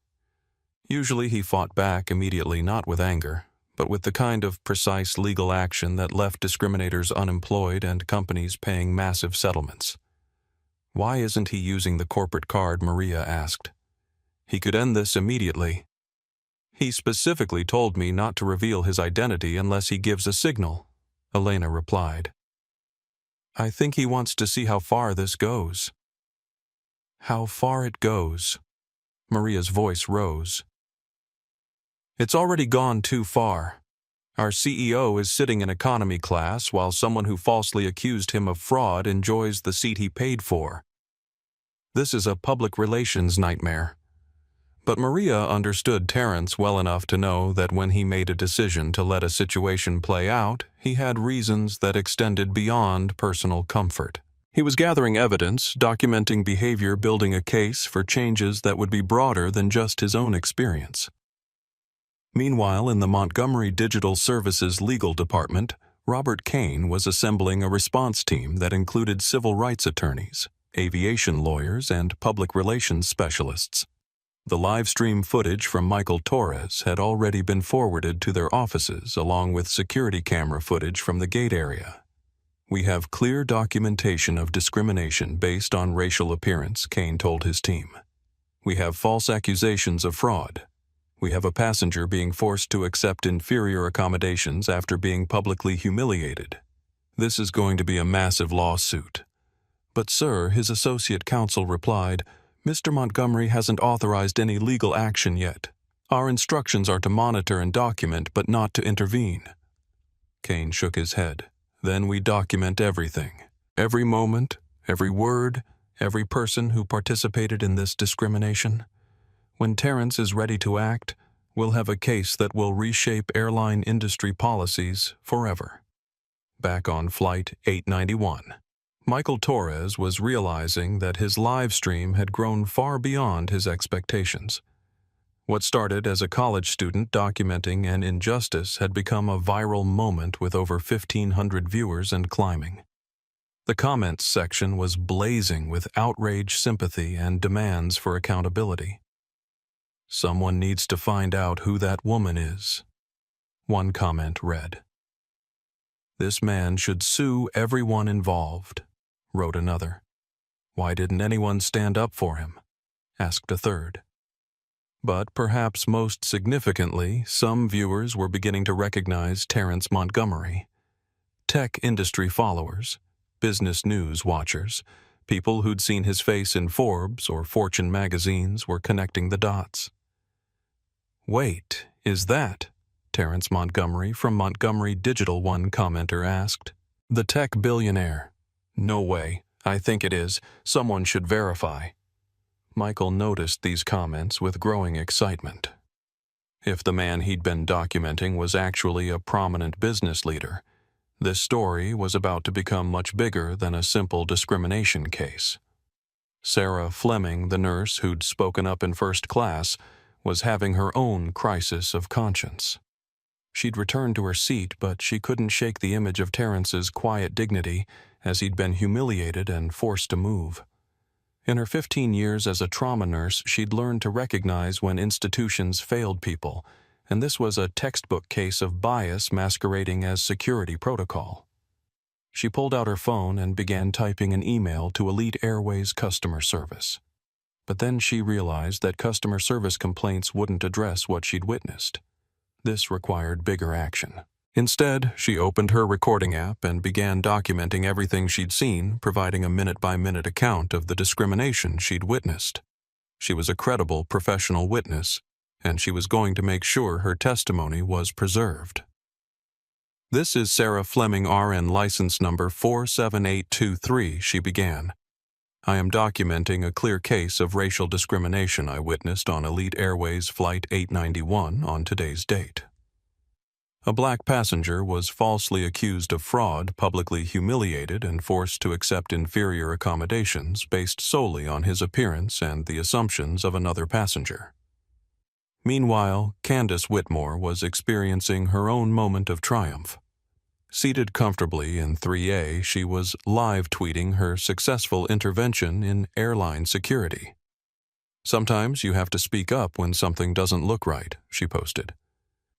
B: Usually he fought back immediately, not with anger, but with the kind of precise legal action that left discriminators unemployed and companies paying massive settlements. Why isn't he using the corporate card, Maria asked. He could end this immediately. He specifically told me not to reveal his identity unless he gives a signal, Elena replied. I think he wants to see how far this goes. How far it goes. Maria's voice rose. It's already gone too far. Our CEO is sitting in economy class while someone who falsely accused him of fraud enjoys the seat he paid for. This is a public relations nightmare. But Maria understood Terrence well enough to know that when he made a decision to let a situation play out, he had reasons that extended beyond personal comfort. He was gathering evidence, documenting behavior, building a case for changes that would be broader than just his own experience. Meanwhile, in the Montgomery Digital Services legal department, Robert Kane was assembling a response team that included civil rights attorneys, aviation lawyers, and public relations specialists. The live stream footage from Michael Torres had already been forwarded to their offices along with security camera footage from the gate area. We have clear documentation of discrimination based on racial appearance, Kane told his team. We have false accusations of fraud. We have a passenger being forced to accept inferior accommodations after being publicly humiliated. This is going to be a massive lawsuit. But sir, his associate counsel replied, Mr. Montgomery hasn't authorized any legal action yet. Our instructions are to monitor and document, but not to intervene. Kane shook his head. Then we document everything. Every moment, every word, every person who participated in this discrimination. When Terrence is ready to act, we'll have a case that will reshape airline industry policies forever. Back on Flight 891, Michael Torres was realizing that his live stream had grown far beyond his expectations. What started as a college student documenting an injustice had become a viral moment with over 1,500 viewers and climbing. The comments section was blazing with outrage, sympathy, and demands for accountability. Someone needs to find out who that woman is. One comment read, This man should sue everyone involved, wrote another. Why didn't anyone stand up for him? Asked a third. But perhaps most significantly, some viewers were beginning to recognize Terrence Montgomery. Tech industry followers, business news watchers, people who'd seen his face in Forbes or Fortune magazines were connecting the dots. Wait, is that? Terrence Montgomery from Montgomery Digital, one commenter asked. The tech billionaire. No way. I think it is. Someone should verify. Michael noticed these comments with growing excitement. If the man he'd been documenting was actually a prominent business leader, this story was about to become much bigger than a simple discrimination case. Sarah Fleming, the nurse who'd spoken up in first class, was having her own crisis of conscience. She'd returned to her seat, but she couldn't shake the image of Terrence's quiet dignity as he'd been humiliated and forced to move. In her 15 years as a trauma nurse, she'd learned to recognize when institutions failed people, and this was a textbook case of bias masquerading as security protocol. She pulled out her phone and began typing an email to Elite Airways customer service. But then she realized that customer service complaints wouldn't address what she'd witnessed. This required bigger action. Instead, she opened her recording app and began documenting everything she'd seen, providing a minute-by-minute account of the discrimination she'd witnessed. She was a credible professional witness, and she was going to make sure her testimony was preserved. This is Sarah Fleming, RN license number 47823, she began. I am documenting a clear case of racial discrimination I witnessed on Elite Airways Flight 891 on today's date. A black passenger was falsely accused of fraud, publicly humiliated, and forced to accept inferior accommodations based solely on his appearance and the assumptions of another passenger. Meanwhile, Candace Whitmore was experiencing her own moment of triumph. Seated comfortably in 3A, she was live tweeting her successful intervention in airline security. Sometimes you have to speak up when something doesn't look right, she posted.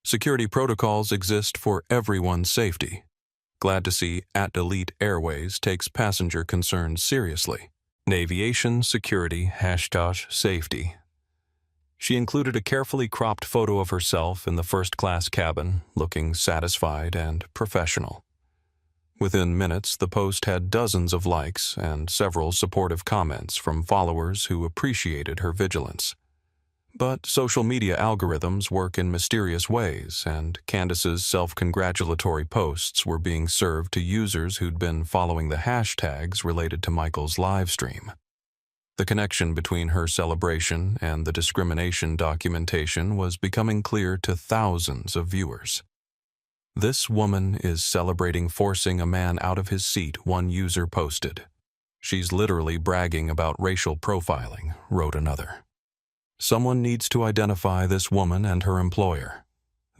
B: Security protocols exist for everyone's safety. Glad to see @Elite Airways takes passenger concerns seriously. Aviation security #safety. She included a carefully cropped photo of herself in the first-class cabin, looking satisfied and professional. Within minutes, the post had dozens of likes and several supportive comments from followers who appreciated her vigilance. But social media algorithms work in mysterious ways, and Candace's self-congratulatory posts were being served to users who'd been following the hashtags related to Michael's live stream. The connection between her celebration and the discrimination documentation was becoming clear to thousands of viewers. This woman is celebrating forcing a man out of his seat, one user posted. She's literally bragging about racial profiling, wrote another. Someone needs to identify this woman and her employer.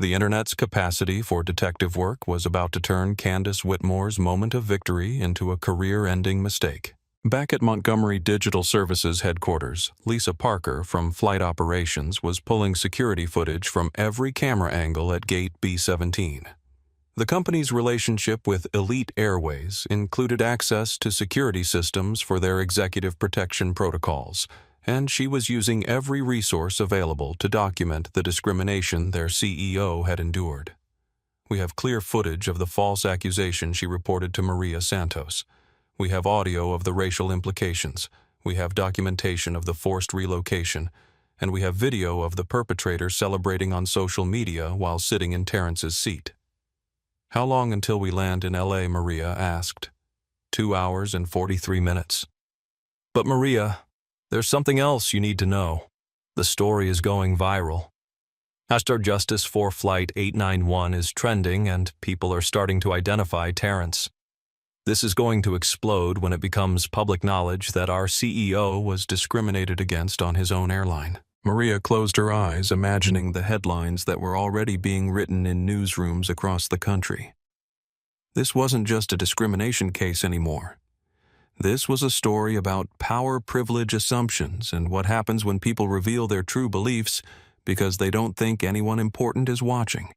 B: The internet's capacity for detective work was about to turn Candace Whitmore's moment of victory into a career-ending mistake. Back at Montgomery Digital Services headquarters, Lisa Parker from Flight Operations was pulling security footage from every camera angle at Gate B-17. The company's relationship with Elite Airways included access to security systems for their executive protection protocols, and she was using every resource available to document the discrimination their CEO had endured. We have clear footage of the false accusation she reported to Maria Santos. We have audio of the racial implications. We have documentation of the forced relocation, and we have video of the perpetrator celebrating on social media while sitting in Terrence's seat. "How long until we land in LA?" Maria asked. 2 hours and 43 minutes. "But Maria, there's something else you need to know. The story is going viral. Hashtag Justice for Flight 891 is trending and people are starting to identify Terrence. This is going to explode when it becomes public knowledge that our CEO was discriminated against on his own airline." Maria closed her eyes, imagining the headlines that were already being written in newsrooms across the country. This wasn't just a discrimination case anymore. This was a story about power privilege assumptions and what happens when people reveal their true beliefs because they don't think anyone important is watching.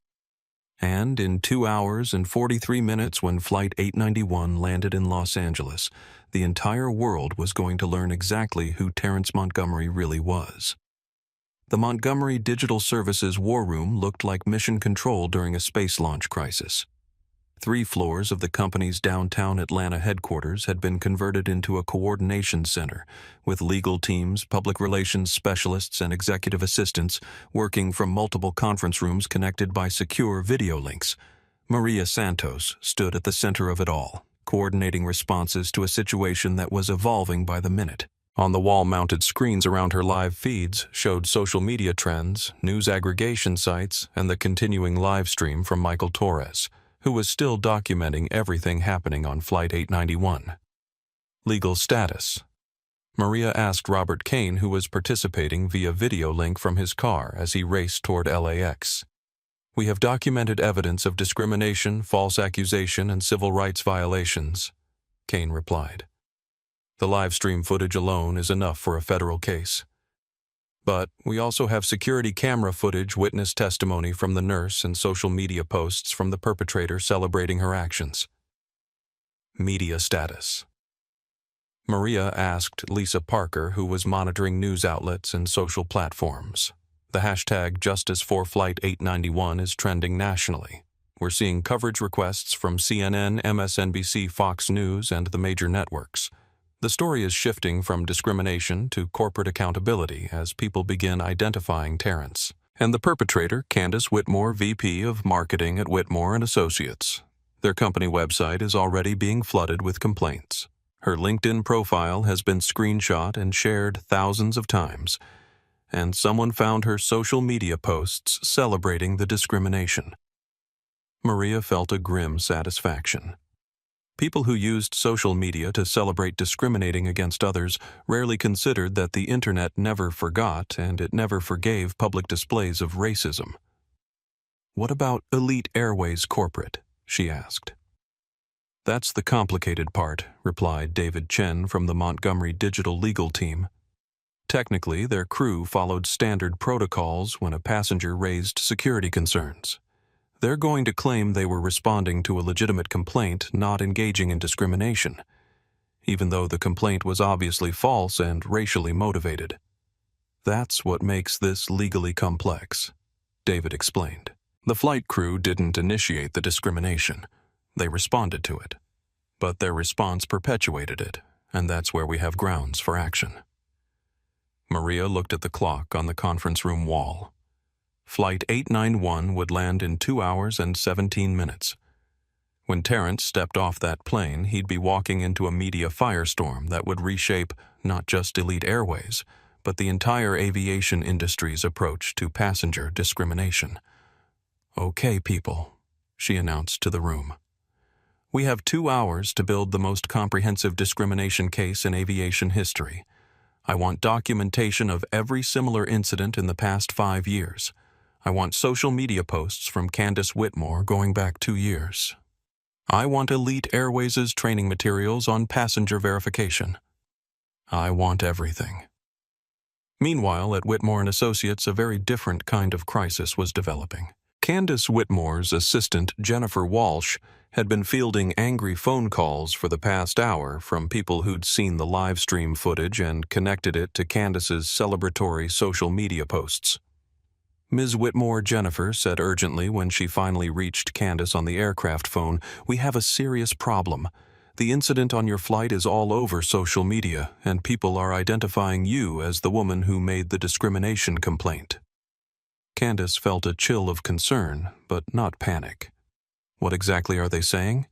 B: And in 2 hours and 43 minutes, when Flight 891 landed in Los Angeles, the entire world was going to learn exactly who Terrence Montgomery really was. The Montgomery Digital Services War Room looked like mission control during a space launch crisis. 3 floors of the company's downtown Atlanta headquarters had been converted into a coordination center, with legal teams, public relations specialists, and executive assistants working from multiple conference rooms connected by secure video links. Maria Santos stood at the center of it all, coordinating responses to a situation that was evolving by the minute. On the wall-mounted screens around her live feeds showed social media trends, news aggregation sites, and the continuing live stream from Michael Torres, who was still documenting everything happening on Flight 891. Legal status. Maria asked Robert Kane, who was participating via video link from his car as he raced toward LAX. "We have documented evidence of discrimination, false accusation, and civil rights violations," Kane replied. "The live stream footage alone is enough for a federal case. But we also have security camera footage, witness testimony from the nurse, and social media posts from the perpetrator celebrating her actions." Media status. Maria asked Lisa Parker, who was monitoring news outlets and social platforms. The hashtag Justice for Flight 891 is trending nationally. We're seeing coverage requests from CNN, MSNBC, Fox News, and the major networks. The story is shifting from discrimination to corporate accountability as people begin identifying Terrence. And the perpetrator, Candace Whitmore, VP of Marketing at Whitmore and Associates. Their company website is already being flooded with complaints. Her LinkedIn profile has been screenshot and shared thousands of times. And someone found her social media posts celebrating the discrimination. Maria felt a grim satisfaction. People who used social media to celebrate discriminating against others rarely considered that the internet never forgot and it never forgave public displays of racism. "What about Elite Airways corporate?" she asked. "That's the complicated part," replied David Chen from the Montgomery Digital legal team. "Technically, their crew followed standard protocols when a passenger raised security concerns. They're going to claim they were responding to a legitimate complaint, not engaging in discrimination, even though the complaint was obviously false and racially motivated. That's what makes this legally complex," David explained. "The flight crew didn't initiate the discrimination. They responded to it. But their response perpetuated it, and that's where we have grounds for action." Maria looked at the clock on the conference room wall. Flight 891 would land in 2 hours and 17 minutes. When Terrence stepped off that plane, he'd be walking into a media firestorm that would reshape not just Elite Airways, but the entire aviation industry's approach to passenger discrimination. "Okay, people," she announced to the room. "We have 2 hours to build the most comprehensive discrimination case in aviation history. I want documentation of every similar incident in the past 5 years. I want social media posts from Candace Whitmore going back 2 years. I want Elite Airways' training materials on passenger verification. I want everything." Meanwhile, at Whitmore and Associates, a very different kind of crisis was developing. Candace Whitmore's assistant, Jennifer Walsh, had been fielding angry phone calls for the past hour from people who'd seen the live stream footage and connected it to Candace's celebratory social media posts. Ms. Whitmore Jennifer said urgently when she finally reached Candace on the aircraft phone, "We have a serious problem. The incident on your flight is all over social media, and people are identifying you as the woman who made the discrimination complaint." Candace felt a chill of concern, but not panic. "What exactly are they saying?"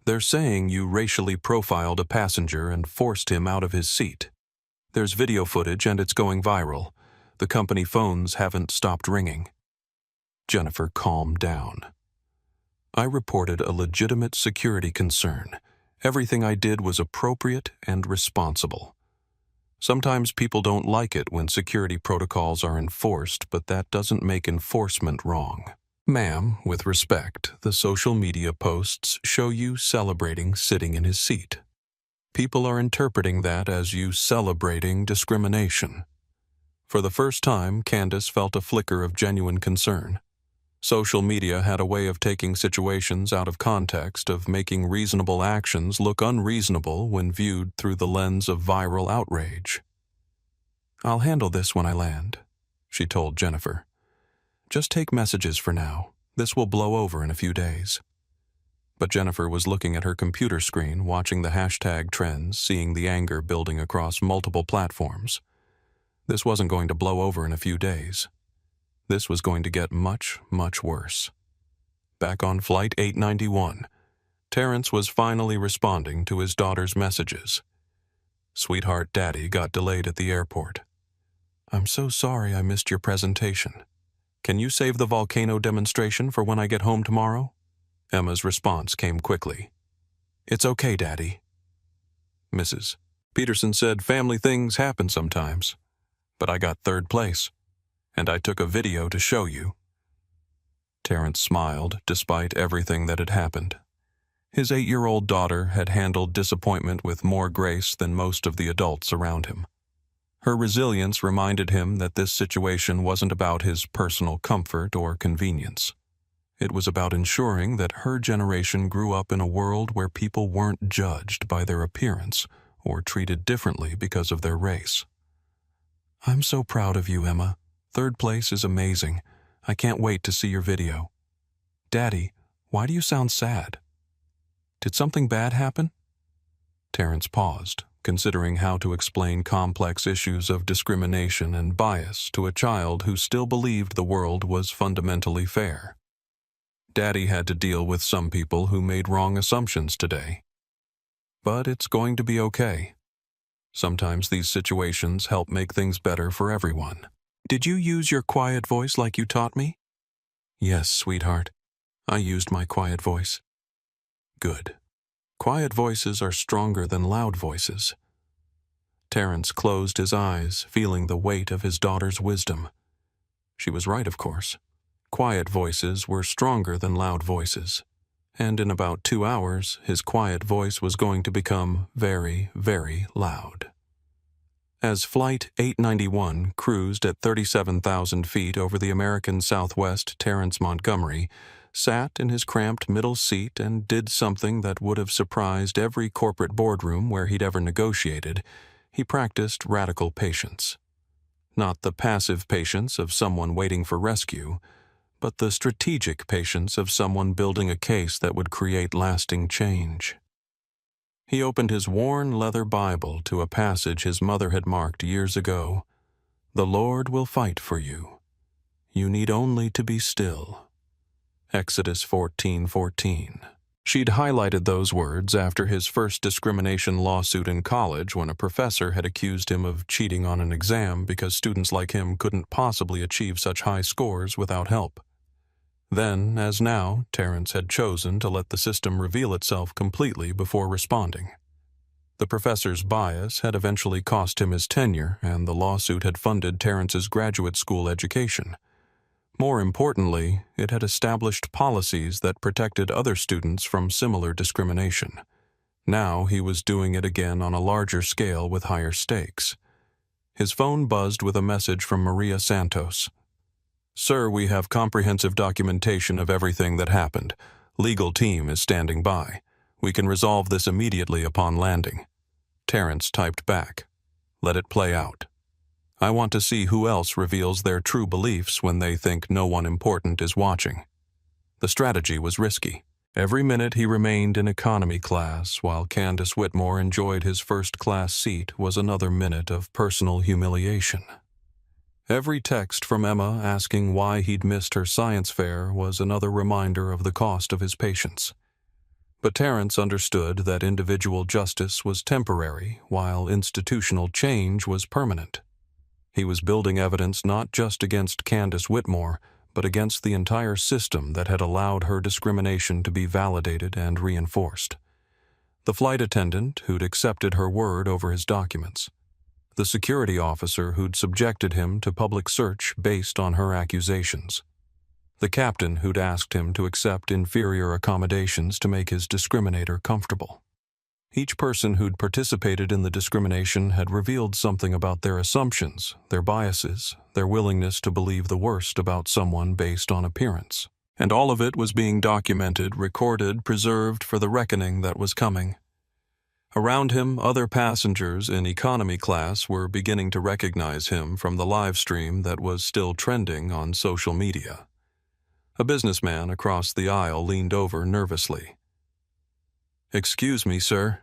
B: "They're saying you racially profiled a passenger and forced him out of his seat. There's video footage and it's going viral. The company phones haven't stopped ringing." Jennifer calmed down. "I reported a legitimate security concern. Everything I did was appropriate and responsible. Sometimes people don't like it when security protocols are enforced, but that doesn't make enforcement wrong. Ma'am, with respect, the social media posts show you celebrating sitting in his seat. People are interpreting that as you celebrating discrimination." For the first time, Candace felt a flicker of genuine concern. Social media had a way of taking situations out of context, of making reasonable actions look unreasonable when viewed through the lens of viral outrage. "I'll handle this when I land," she told Jennifer. "Just take messages for now. This will blow over in a few days." But Jennifer was looking at her computer screen, watching the hashtag trends, seeing the anger building across multiple platforms. This wasn't going to blow over in a few days. This was going to get much, much worse. Back on Flight 891, Terrence was finally responding to his daughter's messages. "Sweetheart, Daddy got delayed at the airport. I'm so sorry I missed your presentation. Can you save the volcano demonstration for when I get home tomorrow?" Emma's response came quickly. "It's okay, Daddy." Mrs. Peterson said, "Family things happen sometimes. But I got third place, and I took a video to show you." Terrence smiled despite everything that had happened. His 8-year-old daughter had handled disappointment with more grace than most of the adults around him. Her resilience reminded him that this situation wasn't about his personal comfort or convenience. It was about ensuring that her generation grew up in a world where people weren't judged by their appearance or treated differently because of their race. "I'm so proud of you, Emma. Third place is amazing. I can't wait to see your video. Daddy, why do you sound sad? Did something bad happen?" Terrence paused, considering how to explain complex issues of discrimination and bias to a child who still believed the world was fundamentally fair. Daddy had to deal with some people who made wrong assumptions today. But it's going to be okay. Sometimes these situations help make things better for everyone. "Did you use your quiet voice like you taught me?" "Yes, sweetheart. I used my quiet voice." "Good. Quiet voices are stronger than loud voices." Terrence closed his eyes, feeling the weight of his daughter's wisdom. She was right, of course. Quiet voices were stronger than loud voices. And in about 2 hours, his quiet voice was going to become very, very loud. As Flight 891 cruised at 37,000 feet over the American Southwest, Terrence Montgomery sat in his cramped middle seat and did something that would have surprised every corporate boardroom where he'd ever negotiated. He practiced radical patience. Not the passive patience of someone waiting for rescue, but the strategic patience of someone building a case that would create lasting change. He opened his worn leather Bible to a passage his mother had marked years ago. "The Lord will fight for you. You need only to be still." Exodus 14:14. She'd highlighted those words after his first discrimination lawsuit in college when a professor had accused him of cheating on an exam because students like him couldn't possibly achieve such high scores without help. Then, as now, Terrence had chosen to let the system reveal itself completely before responding. The professor's bias had eventually cost him his tenure, and the lawsuit had funded Terrence's graduate school education. More importantly, it had established policies that protected other students from similar discrimination. Now he was doing it again on a larger scale with higher stakes. His phone buzzed with a message from Maria Santos. Sir, we have comprehensive documentation of everything that happened. Legal team is standing by. We can resolve this immediately upon landing. Terrence typed back. Let it play out. I want to see who else reveals their true beliefs when they think no one important is watching. The strategy was risky. Every minute he remained in economy class while Candace Whitmore enjoyed his first-class seat was another minute of personal humiliation. Every text from Emma asking why he'd missed her science fair was another reminder of the cost of his patience. But Terrence understood that individual justice was temporary while institutional change was permanent. He was building evidence not just against Candace Whitmore, but against the entire system that had allowed her discrimination to be validated and reinforced. The flight attendant who'd accepted her word over his documents. The security officer who'd subjected him to public search based on her accusations. The captain who'd asked him to accept inferior accommodations to make his discriminator comfortable. Each person who'd participated in the discrimination had revealed something about their assumptions, their biases, their willingness to believe the worst about someone based on appearance. And all of it was being documented, recorded, preserved for the reckoning that was coming. Around him, other passengers in economy class were beginning to recognize him from the live stream that was still trending on social media. A businessman across the aisle leaned over nervously. "Excuse me, sir.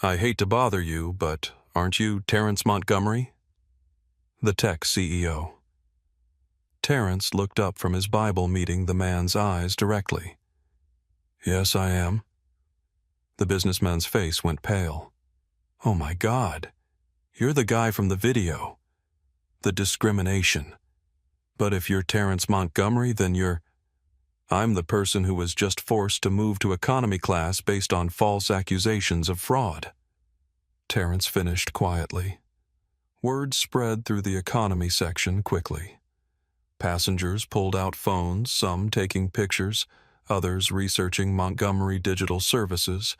B: I hate to bother you, but aren't you Terrence Montgomery?" The tech CEO. Terrence looked up from his Bible, meeting the man's eyes directly. "Yes, I am." The businessman's face went pale. "Oh my God, you're the guy from the video. The discrimination. But if you're Terrence Montgomery, then I'm the person who was just forced to move to economy class based on false accusations of fraud." Terrence finished quietly. Word spread through the economy section quickly. Passengers pulled out phones, some taking pictures, others researching Montgomery Digital Services,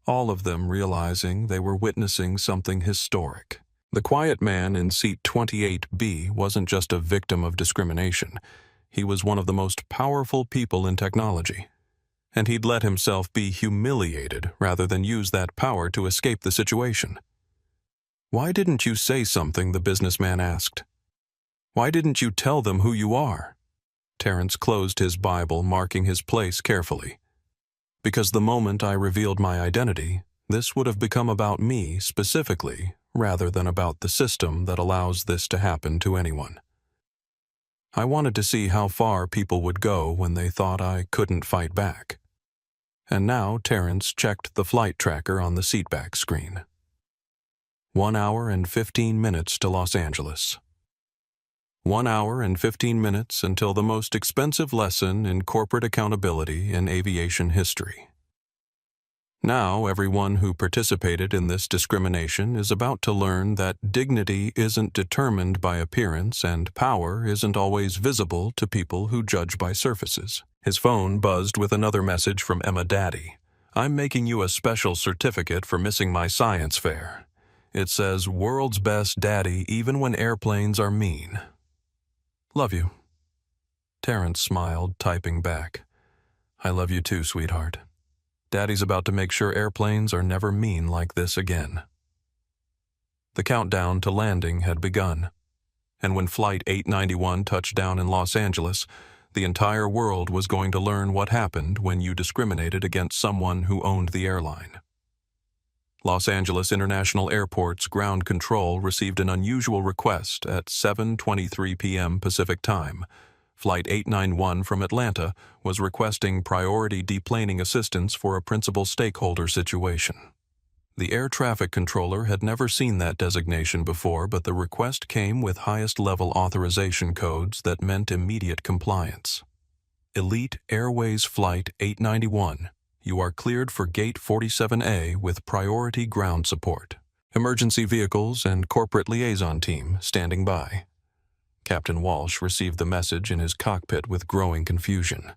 B: all of them realizing they were witnessing something historic. The quiet man in seat 28B wasn't just a victim of discrimination. He was one of the most powerful people in technology. And he'd let himself be humiliated rather than use that power to escape the situation. "Why didn't you say something?" the businessman asked. "Why didn't you tell them who you are?" Terrence closed his Bible, marking his place carefully. "Because the moment I revealed my identity, this would have become about me specifically, rather than about the system that allows this to happen to anyone. I wanted to see how far people would go when they thought I couldn't fight back." And now Terrence checked the flight tracker on the seatback screen. 1 hour and 15 minutes to Los Angeles. 1 hour and 15 minutes until the most expensive lesson in corporate accountability in aviation history. Now everyone who participated in this discrimination is about to learn that dignity isn't determined by appearance and power isn't always visible to people who judge by surfaces. His phone buzzed with another message from Emma Daddy. "I'm making you a special certificate for missing my science fair. It says, 'World's best daddy even when airplanes are mean.' Love you." Terrence smiled, typing back. "I love you too, sweetheart. Daddy's about to make sure airplanes are never mean like this again." The countdown to landing had begun, and when Flight 891 touched down in Los Angeles, the entire world was going to learn what happened when you discriminated against someone who owned the airline. Los Angeles International Airport's ground control received an unusual request at 7:23 p.m. Pacific Time. Flight 891 from Atlanta was requesting priority deplaning assistance for a principal stakeholder situation. The air traffic controller had never seen that designation before, but the request came with highest-level authorization codes that meant immediate compliance. Elite Airways Flight 891. You are cleared for Gate 47A with priority ground support. Emergency vehicles and corporate liaison team standing by. Captain Walsh received the message in his cockpit with growing confusion.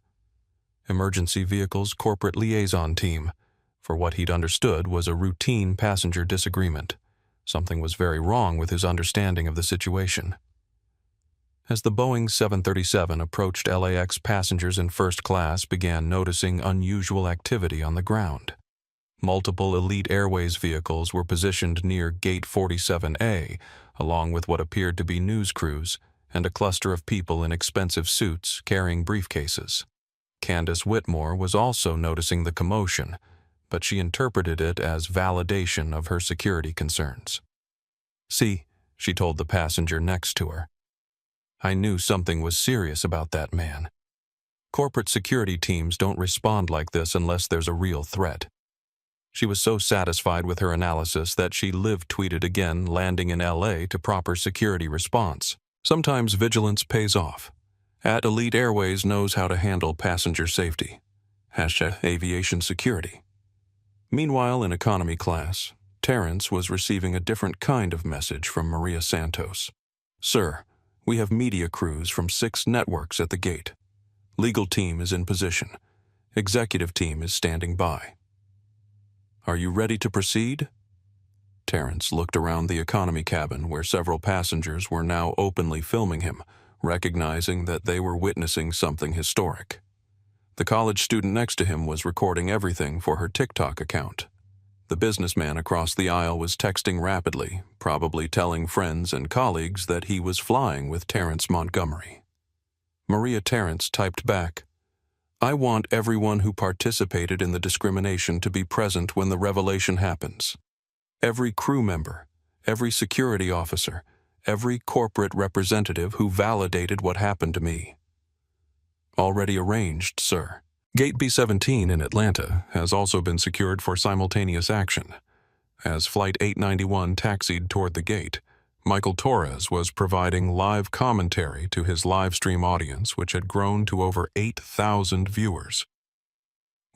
B: Emergency vehicles corporate liaison team, for what he'd understood was a routine passenger disagreement. Something was very wrong with his understanding of the situation. As the Boeing 737 approached LAX, passengers in first class began noticing unusual activity on the ground. Multiple Elite Airways vehicles were positioned near Gate 47A, along with what appeared to be news crews and a cluster of people in expensive suits carrying briefcases. Candace Whitmore was also noticing the commotion, but she interpreted it as validation of her security concerns. "See," she told the passenger next to her. "I knew something was serious about that man. Corporate security teams don't respond like this unless there's a real threat." She was so satisfied with her analysis that she live-tweeted again, landing in LA to proper security response. Sometimes vigilance pays off. Elite Airways knows how to handle passenger safety. #aviation security. Meanwhile, in economy class, Terrence was receiving a different kind of message from Maria Santos. "Sir, we have media crews from 6 networks at the gate. Legal team is in position. Executive team is standing by. Are you ready to proceed?" Terrence looked around the economy cabin where several passengers were now openly filming him, recognizing that they were witnessing something historic. The college student next to him was recording everything for her TikTok account. The businessman across the aisle was texting rapidly, probably telling friends and colleagues that he was flying with Terrence Montgomery. Maria Terrence typed back, "I want everyone who participated in the discrimination to be present when the revelation happens. Every crew member, every security officer, every corporate representative who validated what happened to me." "Already arranged, sir." Gate B-17 in Atlanta has also been secured for simultaneous action. As Flight 891 taxied toward the gate, Michael Torres was providing live commentary to his live stream audience, which had grown to over 8,000 viewers.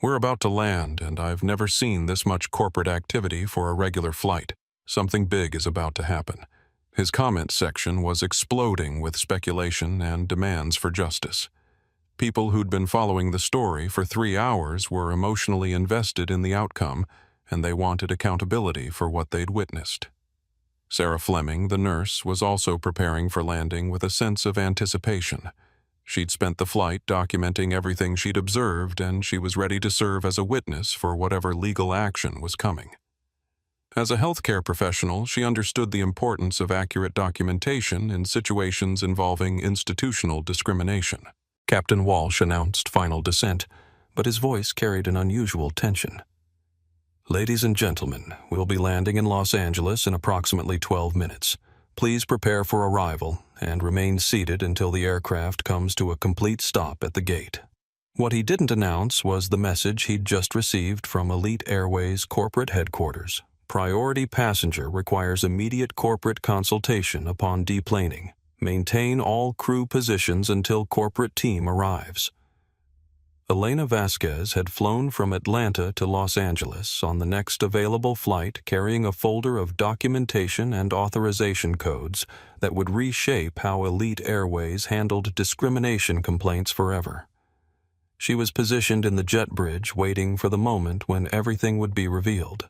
B: "We're about to land, and I've never seen this much corporate activity for a regular flight. Something big is about to happen." His comment section was exploding with speculation and demands for justice. People who'd been following the story for 3 hours were emotionally invested in the outcome, and they wanted accountability for what they'd witnessed. Sarah Fleming, the nurse, was also preparing for landing with a sense of anticipation. She'd spent the flight documenting everything she'd observed, and she was ready to serve as a witness for whatever legal action was coming. As a healthcare professional, she understood the importance of accurate documentation in situations involving institutional discrimination. Captain Walsh announced final descent, but his voice carried an unusual tension. "Ladies and gentlemen, we'll be landing in Los Angeles in approximately 12 minutes. Please prepare for arrival and remain seated until the aircraft comes to a complete stop at the gate." What he didn't announce was the message he'd just received from Elite Airways corporate headquarters. "Priority passenger requires immediate corporate consultation upon deplaning. Maintain all crew positions until corporate team arrives." Elena Vasquez had flown from Atlanta to Los Angeles on the next available flight, carrying a folder of documentation and authorization codes that would reshape how Elite Airways handled discrimination complaints forever. She was positioned in the jet bridge, waiting for the moment when everything would be revealed.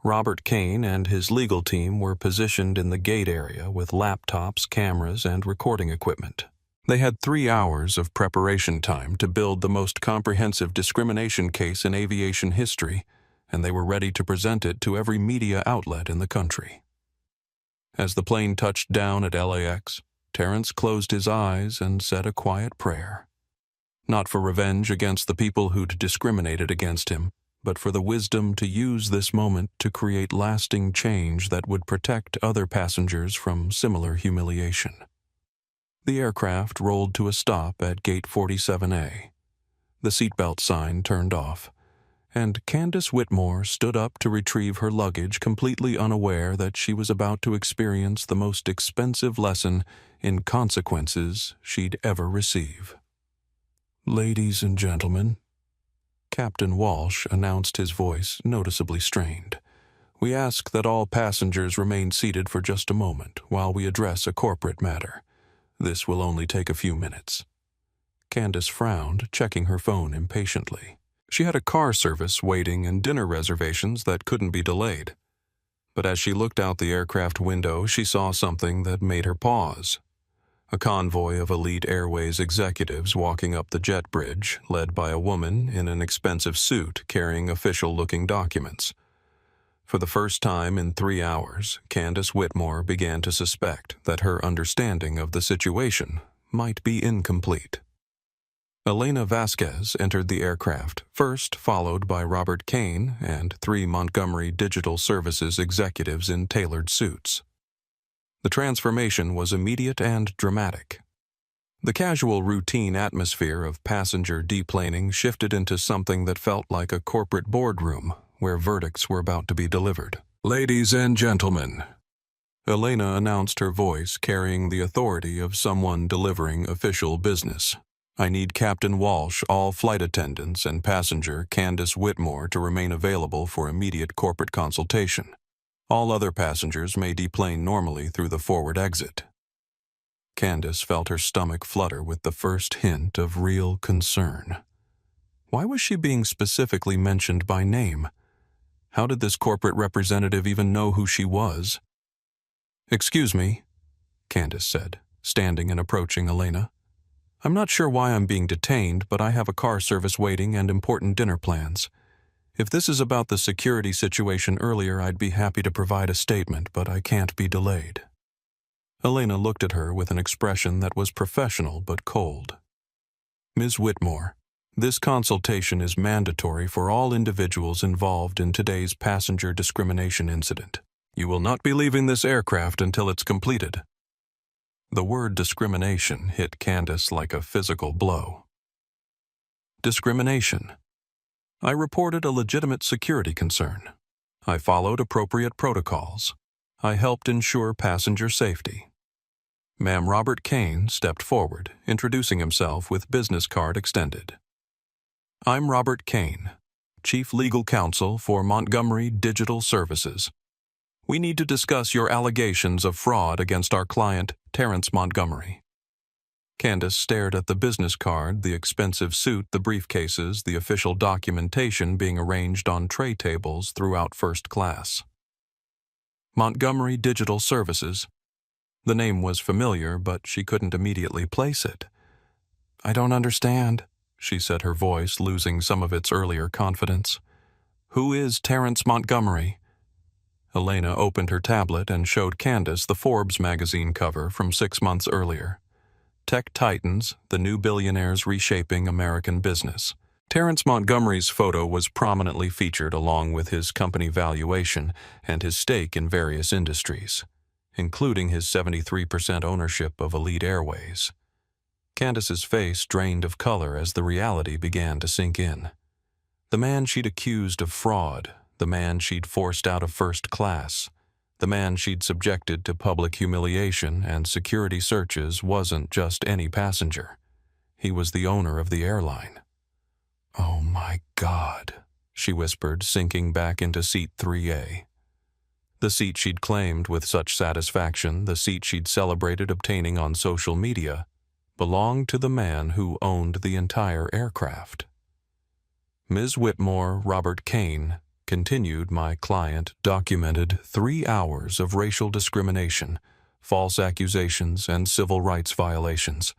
B: Robert Kane and his legal team were positioned in the gate area with laptops, cameras, and recording equipment. They had 3 hours of preparation time to build the most comprehensive discrimination case in aviation history, and they were ready to present it to every media outlet in the country. As the plane touched down at LAX, Terrence closed his eyes and said a quiet prayer. Not for revenge against the people who'd discriminated against him, but for the wisdom to use this moment to create lasting change that would protect other passengers from similar humiliation. The aircraft rolled to a stop at Gate 47A. The seatbelt sign turned off, and Candace Whitmore stood up to retrieve her luggage, completely unaware that she was about to experience the most expensive lesson in consequences she'd ever receive. "Ladies and gentlemen," Captain Walsh announced, his voice noticeably strained, "we ask that all passengers remain seated for just a moment while we address a corporate matter. This will only take a few minutes." Candace frowned, checking her phone impatiently. She had a car service waiting and dinner reservations that couldn't be delayed. But as she looked out the aircraft window, she saw something that made her pause. A convoy of Elite Airways executives walking up the jet bridge, led by a woman in an expensive suit carrying official-looking documents. For the first time in 3 hours, Candace Whitmore began to suspect that her understanding of the situation might be incomplete. Elena Vasquez entered the aircraft, first followed by Robert Kane and 3 Montgomery Digital Services executives in tailored suits. The transformation was immediate and dramatic. The casual routine atmosphere of passenger deplaning shifted into something that felt like a corporate boardroom where verdicts were about to be delivered. "Ladies and gentlemen," Elena announced, her voice carrying the authority of someone delivering official business. "I need Captain Walsh, all flight attendants, and passenger Candace Whitmore to remain available for immediate corporate consultation. All other passengers may deplane normally through the forward exit." Candace felt her stomach flutter with the first hint of real concern. Why was she being specifically mentioned by name? How did this corporate representative even know who she was? "Excuse me," Candace said, standing and approaching Elena. "I'm not sure why I'm being detained, but I have a car service waiting and important dinner plans. If this is about the security situation earlier, I'd be happy to provide a statement, but I can't be delayed." Elena looked at her with an expression that was professional but cold. "Ms. Whitmore, this consultation is mandatory for all individuals involved in today's passenger discrimination incident. You will not be leaving this aircraft until it's completed." The word discrimination hit Candace like a physical blow. Discrimination. I reported a legitimate security concern. I followed appropriate protocols. I helped ensure passenger safety. Ma'am Robert Kane stepped forward, introducing himself with business card extended. "I'm Robert Kane, Chief Legal Counsel for Montgomery Digital Services. We need to discuss your allegations of fraud against our client, Terrence Montgomery." Candace stared at the business card, the expensive suit, the briefcases, the official documentation being arranged on tray tables throughout first class. Montgomery Digital Services. The name was familiar, but she couldn't immediately place it. "I don't understand," she said, her voice losing some of its earlier confidence. "Who is Terrence Montgomery?" Elena opened her tablet and showed Candace the Forbes magazine cover from 6 months earlier. Tech Titans, the new billionaires reshaping American business. Terrence Montgomery's photo was prominently featured along with his company valuation and his stake in various industries, including his 73% ownership of Elite Airways. Candace's face drained of color as the reality began to sink in. The man she'd accused of fraud, the man she'd forced out of first class, the man she'd subjected to public humiliation and security searches wasn't just any passenger. He was the owner of the airline. "Oh my God," she whispered, sinking back into seat 3A. The seat she'd claimed with such satisfaction, the seat she'd celebrated obtaining on social media, belonged to the man who owned the entire aircraft. "Ms. Whitmore, Robert Kane," continued my client, "documented 3 hours of racial discrimination, false accusations, and civil rights violations.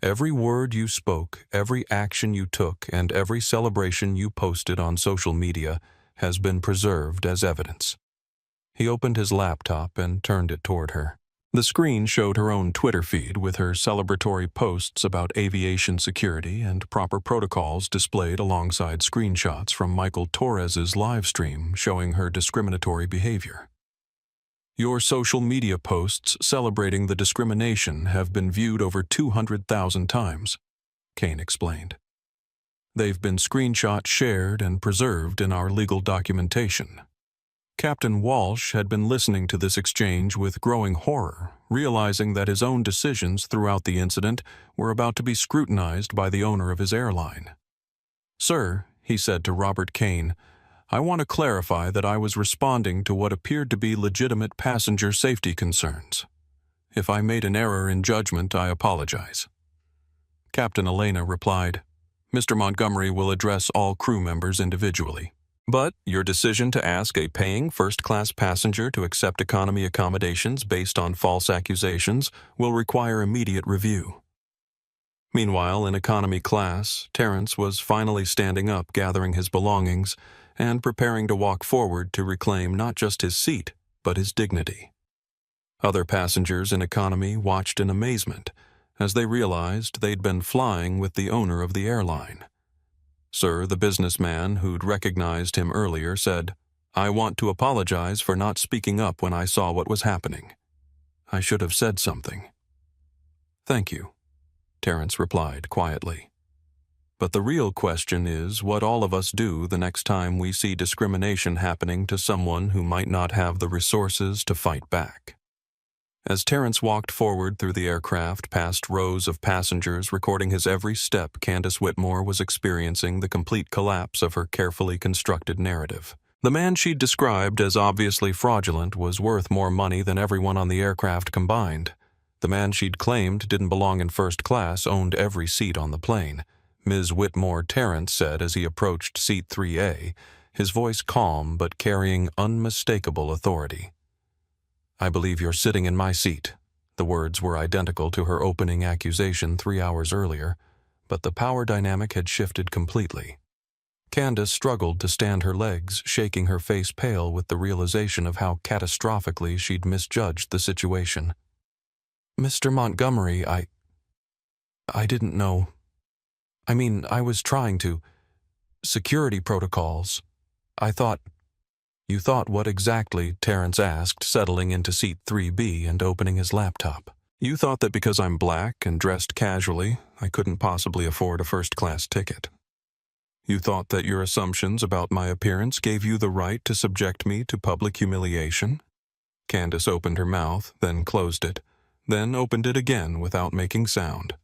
B: Every word you spoke, every action you took, and every celebration you posted on social media has been preserved as evidence." He opened his laptop and turned it toward her. The screen showed her own Twitter feed with her celebratory posts about aviation security and proper protocols displayed alongside screenshots from Michael Torres's live stream showing her discriminatory behavior. "Your social media posts celebrating the discrimination have been viewed over 200,000 times, Kane explained. "They've been screenshot shared and preserved in our legal documentation." Captain Walsh had been listening to this exchange with growing horror, realizing that his own decisions throughout the incident were about to be scrutinized by the owner of his airline. "Sir," he said to Robert Kane, "I want to clarify that I was responding to what appeared to be legitimate passenger safety concerns. If I made an error in judgment, I apologize." Captain Elena replied, "Mr. Montgomery will address all crew members individually." But your decision to ask a paying first-class passenger to accept economy accommodations based on false accusations will require immediate review. Meanwhile, in economy class, Terrence was finally standing up, gathering his belongings, and preparing to walk forward to reclaim not just his seat, but his dignity. Other passengers in economy watched in amazement as they realized they'd been flying with the owner of the airline. Sir, the businessman who'd recognized him earlier, said, "I want to apologize for not speaking up when I saw what was happening. I should have said something." "Thank you," Terrence replied quietly. "But the real question is what all of us do the next time we see discrimination happening to someone who might not have the resources to fight back." As Terrence walked forward through the aircraft past rows of passengers recording his every step, Candace Whitmore was experiencing the complete collapse of her carefully constructed narrative. The man she'd described as obviously fraudulent was worth more money than everyone on the aircraft combined. The man she'd claimed didn't belong in first class owned every seat on the plane. Ms. Whitmore, Terrence said as he approached seat 3A, his voice calm but carrying unmistakable authority. "I believe you're sitting in my seat." The words were identical to her opening accusation 3 hours earlier, but the power dynamic had shifted completely. Candace struggled to stand her legs, shaking her face pale with the realization of how catastrophically she'd misjudged the situation. "Mr. Montgomery, I didn't know. I mean, I was trying to. Security protocols. I thought—" "You thought what exactly?" Terrence asked, settling into seat 3B and opening his laptop. "You thought that because I'm black and dressed casually, I couldn't possibly afford a first-class ticket. You thought that your assumptions about my appearance gave you the right to subject me to public humiliation?" Candace opened her mouth, then closed it, then opened it again without making sound.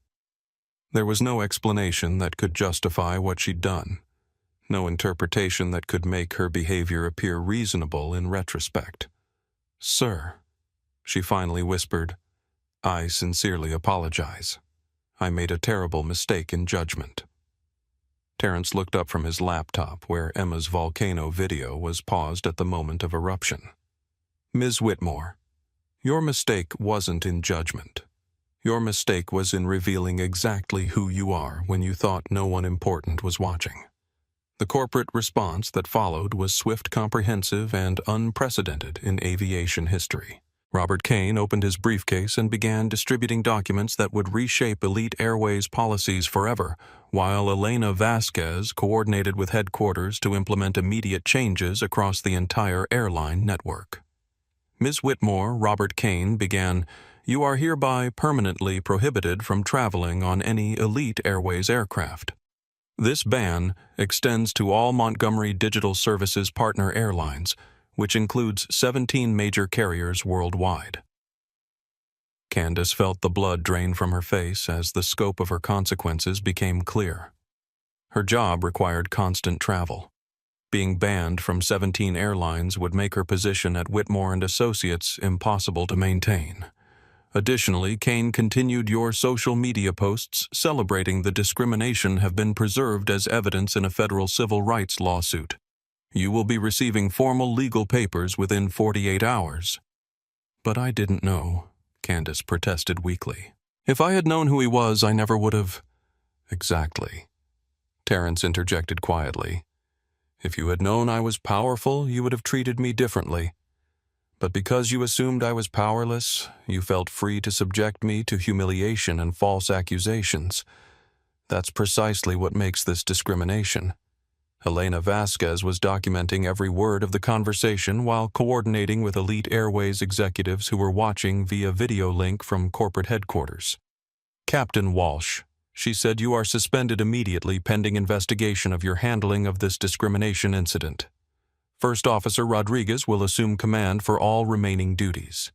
B: There was no explanation that could justify what she'd done. No interpretation that could make her behavior appear reasonable in retrospect. "Sir," she finally whispered, "I sincerely apologize. I made a terrible mistake in judgment." Terrence looked up from his laptop where Emma's volcano video was paused at the moment of eruption. "Ms. Whitmore, your mistake wasn't in judgment. Your mistake was in revealing exactly who you are when you thought no one important was watching." The corporate response that followed was swift, comprehensive, and unprecedented in aviation history. Robert Kane opened his briefcase and began distributing documents that would reshape Elite Airways policies forever, while Elena Vasquez coordinated with headquarters to implement immediate changes across the entire airline network. "Ms. Whitmore," Robert Kane began, "you are hereby permanently prohibited from traveling on any Elite Airways aircraft. This ban extends to all Montgomery Digital Services partner airlines, which includes 17 major carriers worldwide." Candace felt the blood drain from her face as the scope of her consequences became clear. Her job required constant travel. Being banned from 17 airlines would make her position at Whitmore and Associates impossible to maintain. Additionally, Kane continued, "Your social media posts celebrating the discrimination have been preserved as evidence in a federal civil rights lawsuit. You will be receiving formal legal papers within 48 hours. "But I didn't know," Candace protested weakly. "If I had known who he was, I never would have—" "Exactly," Terrence interjected quietly. "If you had known I was powerful, you would have treated me differently. But because you assumed I was powerless, you felt free to subject me to humiliation and false accusations. That's precisely what makes this discrimination." Elena Vasquez was documenting every word of the conversation while coordinating with Elite Airways executives who were watching via video link from corporate headquarters. "Captain Walsh," she said, "you are suspended immediately pending investigation of your handling of this discrimination incident. First Officer Rodriguez will assume command for all remaining duties."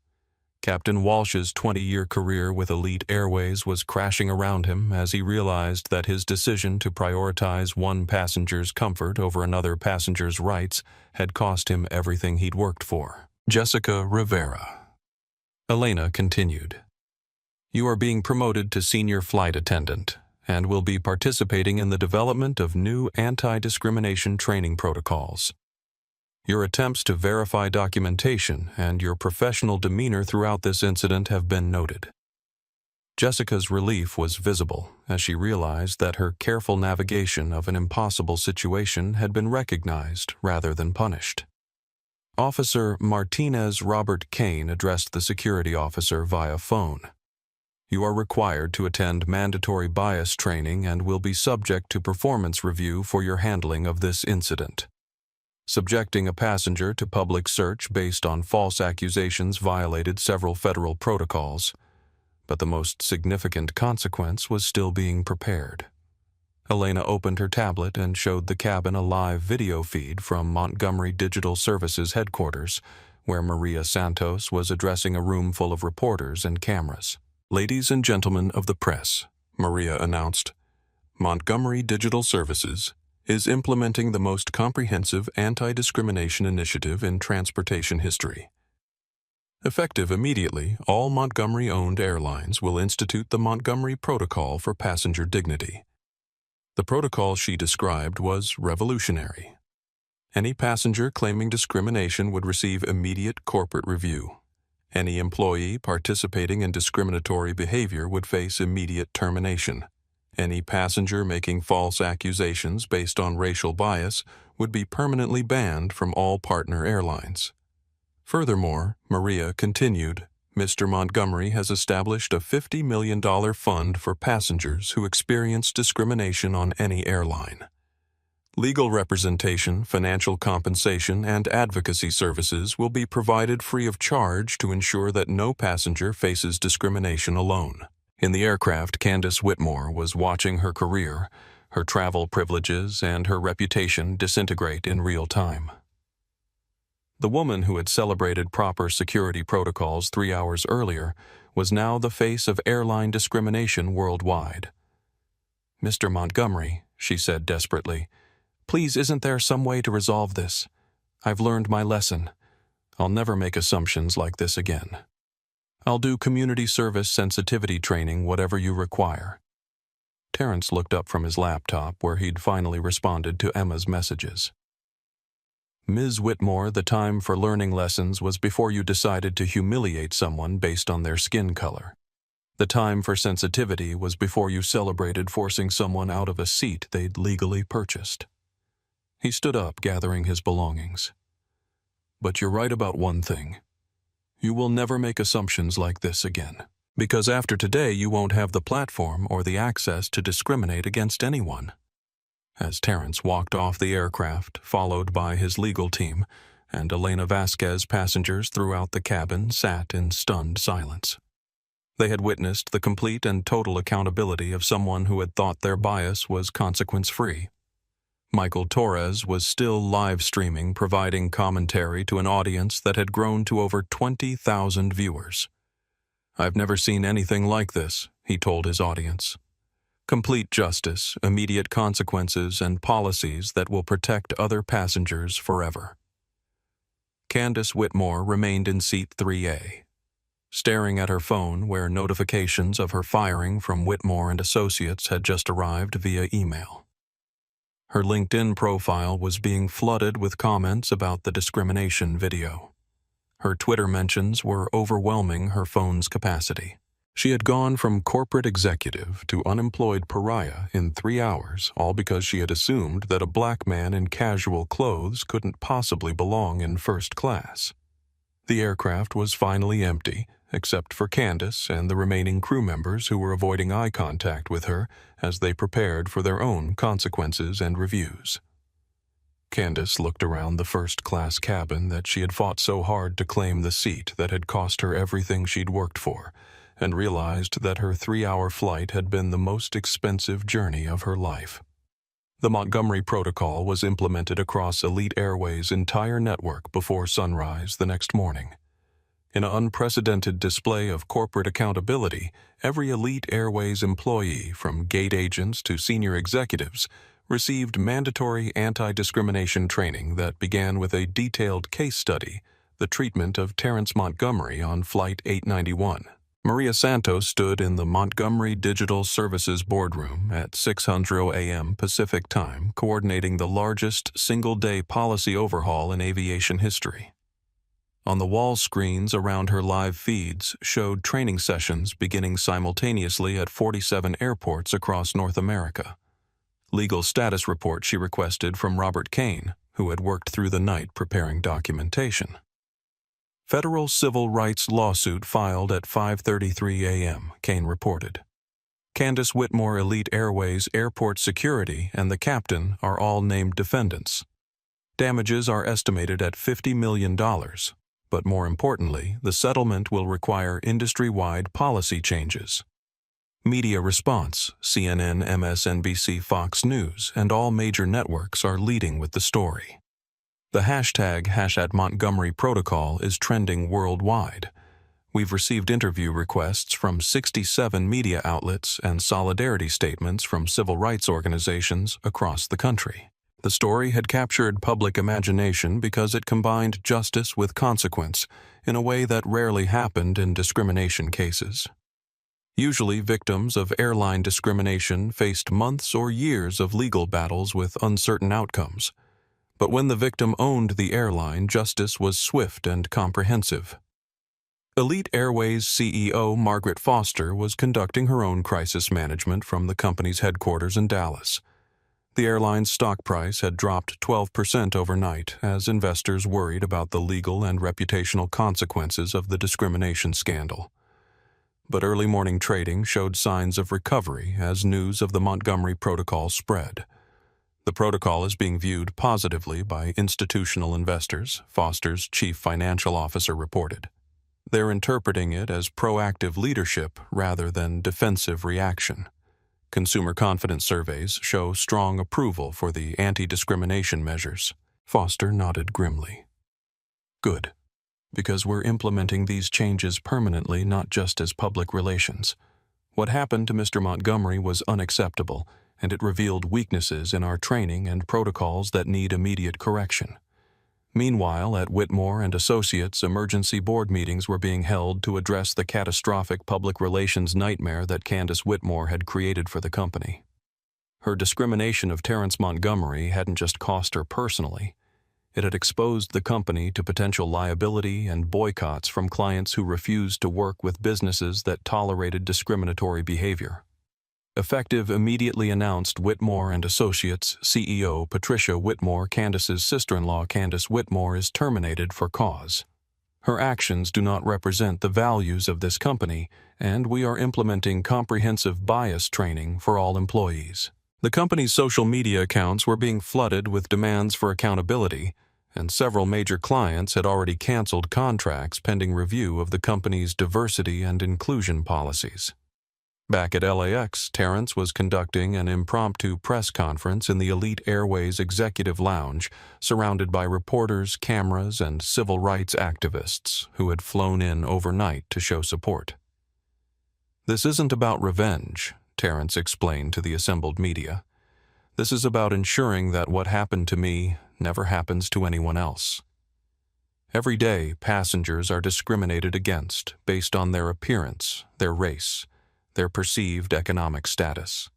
B: Captain Walsh's 20-year career with Elite Airways was crashing around him as he realized that his decision to prioritize one passenger's comfort over another passenger's rights had cost him everything he'd worked for. "Jessica Rivera." Elena continued, "You are being promoted to senior flight attendant, and will be participating in the development of new anti-discrimination training protocols. Your attempts to verify documentation and your professional demeanor throughout this incident have been noted. Jessica's relief was visible as she realized that her careful navigation of an impossible situation had been recognized rather than punished. Officer Martinez Robert Kane addressed the security officer via phone. You are required to attend mandatory bias training and will be subject to performance review for your handling of this incident. Subjecting a passenger to public search based on false accusations violated several federal protocols, but the most significant consequence was still being prepared. Elena opened her tablet and showed the cabin a live video feed from Montgomery Digital Services headquarters, where Maria Santos was addressing a room full of reporters and cameras. "Ladies and gentlemen of the press," Maria announced, "Montgomery Digital Services is implementing the most comprehensive anti-discrimination initiative in transportation history. Effective immediately, all Montgomery-owned airlines will institute the Montgomery Protocol for Passenger Dignity. The protocol she described was revolutionary. Any passenger claiming discrimination would receive immediate corporate review. Any employee participating in discriminatory behavior would face immediate termination. Any passenger making false accusations based on racial bias would be permanently banned from all partner airlines. Furthermore, Maria continued, Mr. Montgomery has established a $50 million fund for passengers who experience discrimination on any airline. Legal representation, financial compensation, and advocacy services will be provided free of charge to ensure that no passenger faces discrimination alone. In the aircraft, Candace Whitmore was watching her career, her travel privileges, and her reputation disintegrate in real time. The woman who had celebrated proper security protocols 3 hours earlier was now the face of airline discrimination worldwide. "Mr. Montgomery," she said desperately, "please, isn't there some way to resolve this? I've learned my lesson. I'll never make assumptions like this again. I'll do community service sensitivity training, whatever you require." Terrence looked up from his laptop where he'd finally responded to Emma's messages. "Ms. Whitmore, the time for learning lessons was before you decided to humiliate someone based on their skin color. The time for sensitivity was before you celebrated forcing someone out of a seat they'd legally purchased." He stood up, gathering his belongings. "But you're right about one thing. You will never make assumptions like this again. Because after today you won't have the platform or the access to discriminate against anyone." As Terrence walked off the aircraft, followed by his legal team, and Elena Vasquez, passengers throughout the cabin sat in stunned silence. They had witnessed the complete and total accountability of someone who had thought their bias was consequence-free. Michael Torres was still live streaming, providing commentary to an audience that had grown to over 20,000 viewers. "I've never seen anything like this," he told his audience. "Complete justice, immediate consequences, and policies that will protect other passengers forever." Candace Whitmore remained in seat 3A, staring at her phone where notifications of her firing from Whitmore and Associates had just arrived via email. Her LinkedIn profile was being flooded with comments about the discrimination video. Her Twitter mentions were overwhelming her phone's capacity. She had gone from corporate executive to unemployed pariah in 3 hours, all because she had assumed that a black man in casual clothes couldn't possibly belong in first class. The aircraft was finally empty, except for Candace and the remaining crew members who were avoiding eye contact with her as they prepared for their own consequences and reviews. Candace looked around the first-class cabin that she had fought so hard to claim the seat that had cost her everything she'd worked for, and realized that her 3-hour flight had been the most expensive journey of her life. The Montgomery Protocol was implemented across Elite Airways' entire network before sunrise the next morning. In an unprecedented display of corporate accountability, every Elite Airways employee, from gate agents to senior executives, received mandatory anti-discrimination training that began with a detailed case study, the treatment of Terrence Montgomery on Flight 891. Maria Santos stood in the Montgomery Digital Services boardroom at 6:00 a.m. Pacific Time, coordinating the largest single-day policy overhaul in aviation history. On the wall screens around her live feeds showed training sessions beginning simultaneously at 47 airports across North America. Legal status report she requested from Robert Kane, who had worked through the night preparing documentation. Federal civil rights lawsuit filed at 5:33 a.m., Kane reported. Candace Whitmore Elite Airways Airport Security and the captain are all named defendants. Damages are estimated at $50 million, but more importantly, the settlement will require industry-wide policy changes. Media response: CNN, MSNBC, Fox News, and all major networks are leading with the story. The hashtag #Montgomery Protocol is trending worldwide. We've received interview requests from 67 media outlets and solidarity statements from civil rights organizations across the country. The story had captured public imagination because it combined justice with consequence in a way that rarely happened in discrimination cases. Usually, victims of airline discrimination faced months or years of legal battles with uncertain outcomes. But when the victim owned the airline, justice was swift and comprehensive. Elite Airways CEO Margaret Foster was conducting her own crisis management from the company's headquarters in Dallas. The airline's stock price had dropped 12% overnight as investors worried about the legal and reputational consequences of the discrimination scandal. But early morning trading showed signs of recovery as news of the Montgomery Protocol spread. The protocol is being viewed positively by institutional investors, Foster's chief financial officer reported. They're interpreting it as proactive leadership rather than defensive reaction. Consumer confidence surveys show strong approval for the anti-discrimination measures. Foster nodded grimly. Good, because we're implementing these changes permanently, not just as public relations. What happened to Mr. Montgomery was unacceptable, and it revealed weaknesses in our training and protocols that need immediate correction. Meanwhile, at Whitmore and Associates, emergency board meetings were being held to address the catastrophic public relations nightmare that Candace Whitmore had created for the company. Her discrimination of Terrence Montgomery hadn't just cost her personally. It had exposed the company to potential liability and boycotts from clients who refused to work with businesses that tolerated discriminatory behavior. Effective immediately announced Whitmore and Associates CEO Patricia Whitmore, Candace's sister-in-law Candace Whitmore, is terminated for cause. Her actions do not represent the values of this company, and we are implementing comprehensive bias training for all employees. The company's social media accounts were being flooded with demands for accountability, and several major clients had already canceled contracts pending review of the company's diversity and inclusion policies. Back at LAX, Terrence was conducting an impromptu press conference in the Elite Airways Executive Lounge, surrounded by reporters, cameras, and civil rights activists who had flown in overnight to show support. "This isn't about revenge," Terrence explained to the assembled media. "This is about ensuring that what happened to me never happens to anyone else." Every day, passengers are discriminated against based on their appearance, their race, their perceived economic status.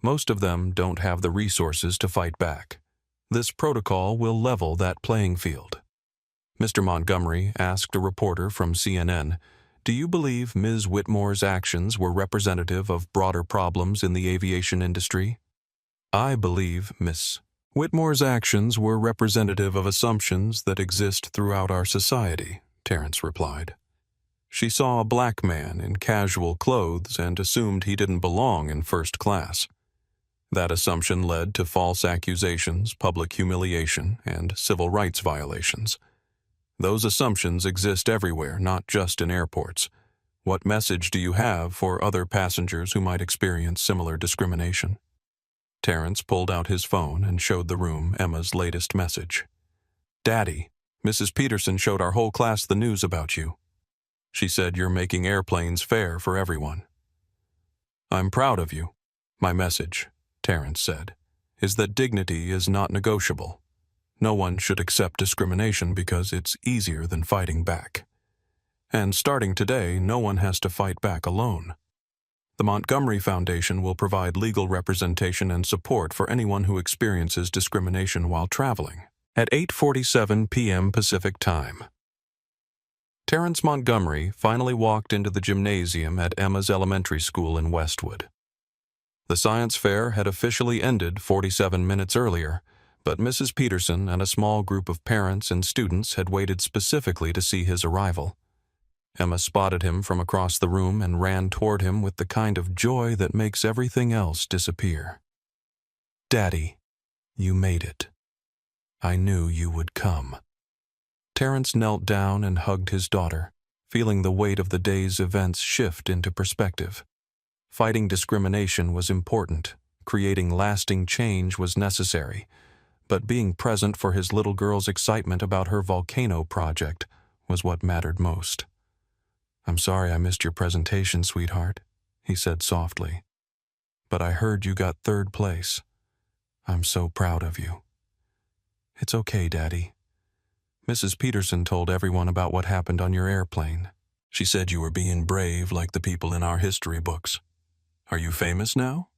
B: Most of them don't have the resources to fight back. This protocol will level that playing field. Mr. Montgomery asked a reporter from CNN, "Do you believe Ms. Whitmore's actions were representative of broader problems in the aviation industry?" "I believe Ms. Whitmore's actions were representative of assumptions that exist throughout our society," Terrence replied. "She saw a black man in casual clothes and assumed he didn't belong in first class. That assumption led to false accusations, public humiliation, and civil rights violations. Those assumptions exist everywhere, not just in airports. What message do you have for other passengers who might experience similar discrimination?" Terrence pulled out his phone and showed the room Emma's latest message. "Daddy, Mrs. Peterson showed our whole class the news about you. She said you're making airplanes fair for everyone." "I'm proud of you. My message," Terrence said, "is that dignity is not negotiable. No one should accept discrimination because it's easier than fighting back. And starting today, no one has to fight back alone. The Montgomery Foundation will provide legal representation and support for anyone who experiences discrimination while traveling. At 8:47 p.m. Pacific Time, Terrence Montgomery finally walked into the gymnasium at Emma's elementary school in Westwood. The science fair had officially ended 47 minutes earlier, but Mrs. Peterson and a small group of parents and students had waited specifically to see his arrival. Emma spotted him from across the room and ran toward him with the kind of joy that makes everything else disappear. "Daddy, you made it. I knew you would come." Terrence knelt down and hugged his daughter, feeling the weight of the day's events shift into perspective. Fighting discrimination was important, creating lasting change was necessary, but being present for his little girl's excitement about her volcano project was what mattered most. "I'm sorry I missed your presentation, sweetheart," he said softly. "But I heard you got 3rd place. I'm so proud of you." "It's okay, Daddy. Mrs. Peterson told everyone about what happened on your airplane. She said you were being brave like the people in our history books. Are you famous now?"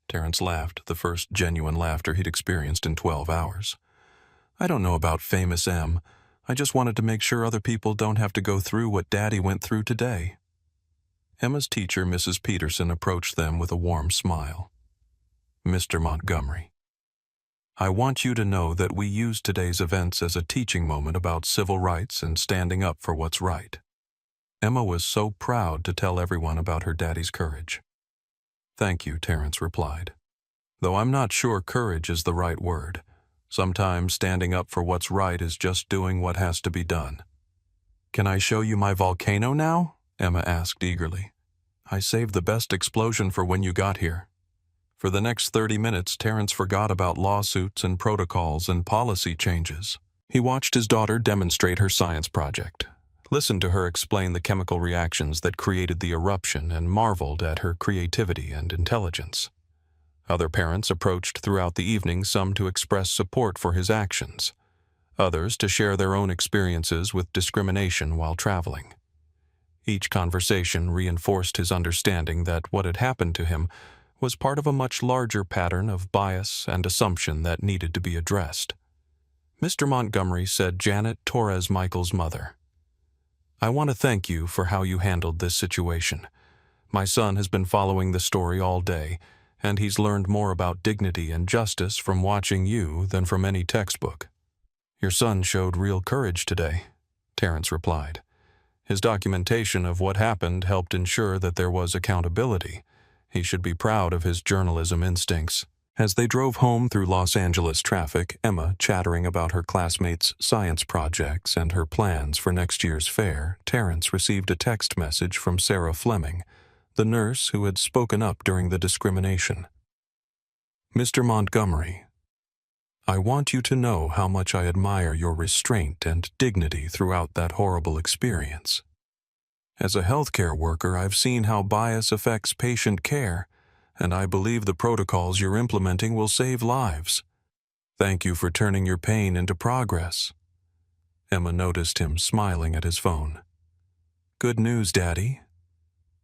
B: Terrence laughed, the first genuine laughter he'd experienced in 12 hours. "I don't know about famous, Em. I just wanted to make sure other people don't have to go through what Daddy went through today." Emma's teacher, Mrs. Peterson, approached them with a warm smile. "Mr. Montgomery, I want you to know that we use today's events as a teaching moment about civil rights and standing up for what's right." Emma was so proud to tell everyone about her daddy's courage. "Thank you," Terrence replied. "Though I'm not sure courage is the right word. Sometimes standing up for what's right is just doing what has to be done." "Can I show you my volcano now?" Emma asked eagerly. "I saved the best explosion for when you got here." For the next 30 minutes, Terrence forgot about lawsuits and protocols and policy changes. He watched his daughter demonstrate her science project, listened to her explain the chemical reactions that created the eruption, and marveled at her creativity and intelligence. Other parents approached throughout the evening, some to express support for his actions, others to share their own experiences with discrimination while traveling. Each conversation reinforced his understanding that what had happened to him was part of a much larger pattern of bias and assumption that needed to be addressed. Mr. Montgomery said Janet Torres Michael's mother, "I want to thank you for how you handled this situation. My son has been following the story all day, and he's learned more about dignity and justice from watching you than from any textbook." "Your son showed real courage today," Terrence replied. "His documentation of what happened helped ensure that there was accountability. He should be proud of his journalism instincts." As they drove home through Los Angeles traffic, Emma chattering about her classmates' science projects and her plans for next year's fair, Terrence received a text message from Sarah Fleming, the nurse who had spoken up during the discrimination. "Mr. Montgomery, I want you to know how much I admire your restraint and dignity throughout that horrible experience. As a healthcare worker, I've seen how bias affects patient care, and I believe the protocols you're implementing will save lives. Thank you for turning your pain into progress." Emma noticed him smiling at his phone. "Good news, Daddy."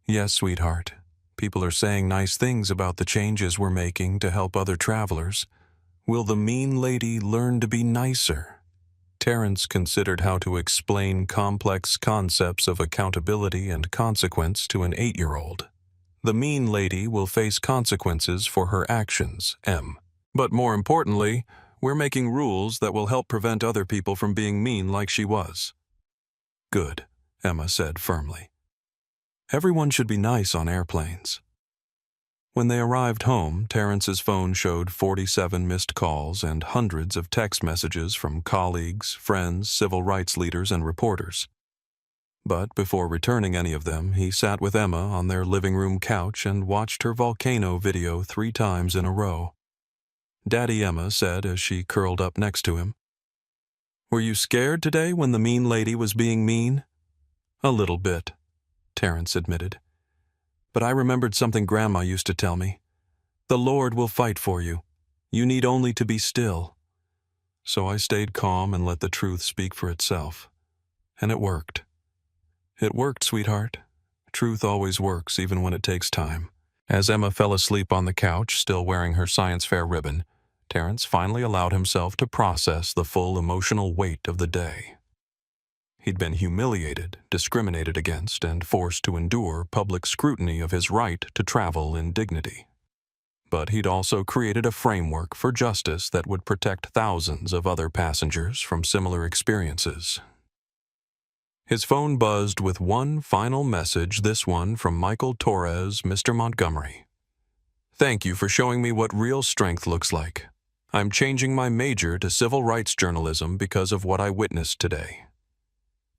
B: "Yes, sweetheart. People are saying nice things about the changes we're making to help other travelers. Will the mean lady learn to be nicer?" Terrence considered how to explain complex concepts of accountability and consequence to an 8-year-old. "The mean lady will face consequences for her actions, Em. But more importantly, we're making rules that will help prevent other people from being mean like she was." "Good," Emma said firmly. "Everyone should be nice on airplanes." When they arrived home, Terrence's phone showed 47 missed calls and hundreds of text messages from colleagues, friends, civil rights leaders, and reporters. But before returning any of them, he sat with Emma on their living room couch and watched her volcano video 3 times in a row. "Daddy," Emma said as she curled up next to him, "were you scared today when the mean lady was being mean?" "A little bit," Terrence admitted. "But I remembered something Grandma used to tell me. The Lord will fight for you. You need only to be still." So I stayed calm and let the truth speak for itself. And it worked. It worked, sweetheart. Truth always works, even when it takes time. As Emma fell asleep on the couch, still wearing her science fair ribbon, Terrence finally allowed himself to process the full emotional weight of the day. He'd been humiliated, discriminated against, and forced to endure public scrutiny of his right to travel in dignity. But he'd also created a framework for justice that would protect thousands of other passengers from similar experiences. His phone buzzed with one final message, this one from Michael Torres, Mr. Montgomery. "Thank you for showing me what real strength looks like. I'm changing my major to civil rights journalism because of what I witnessed today."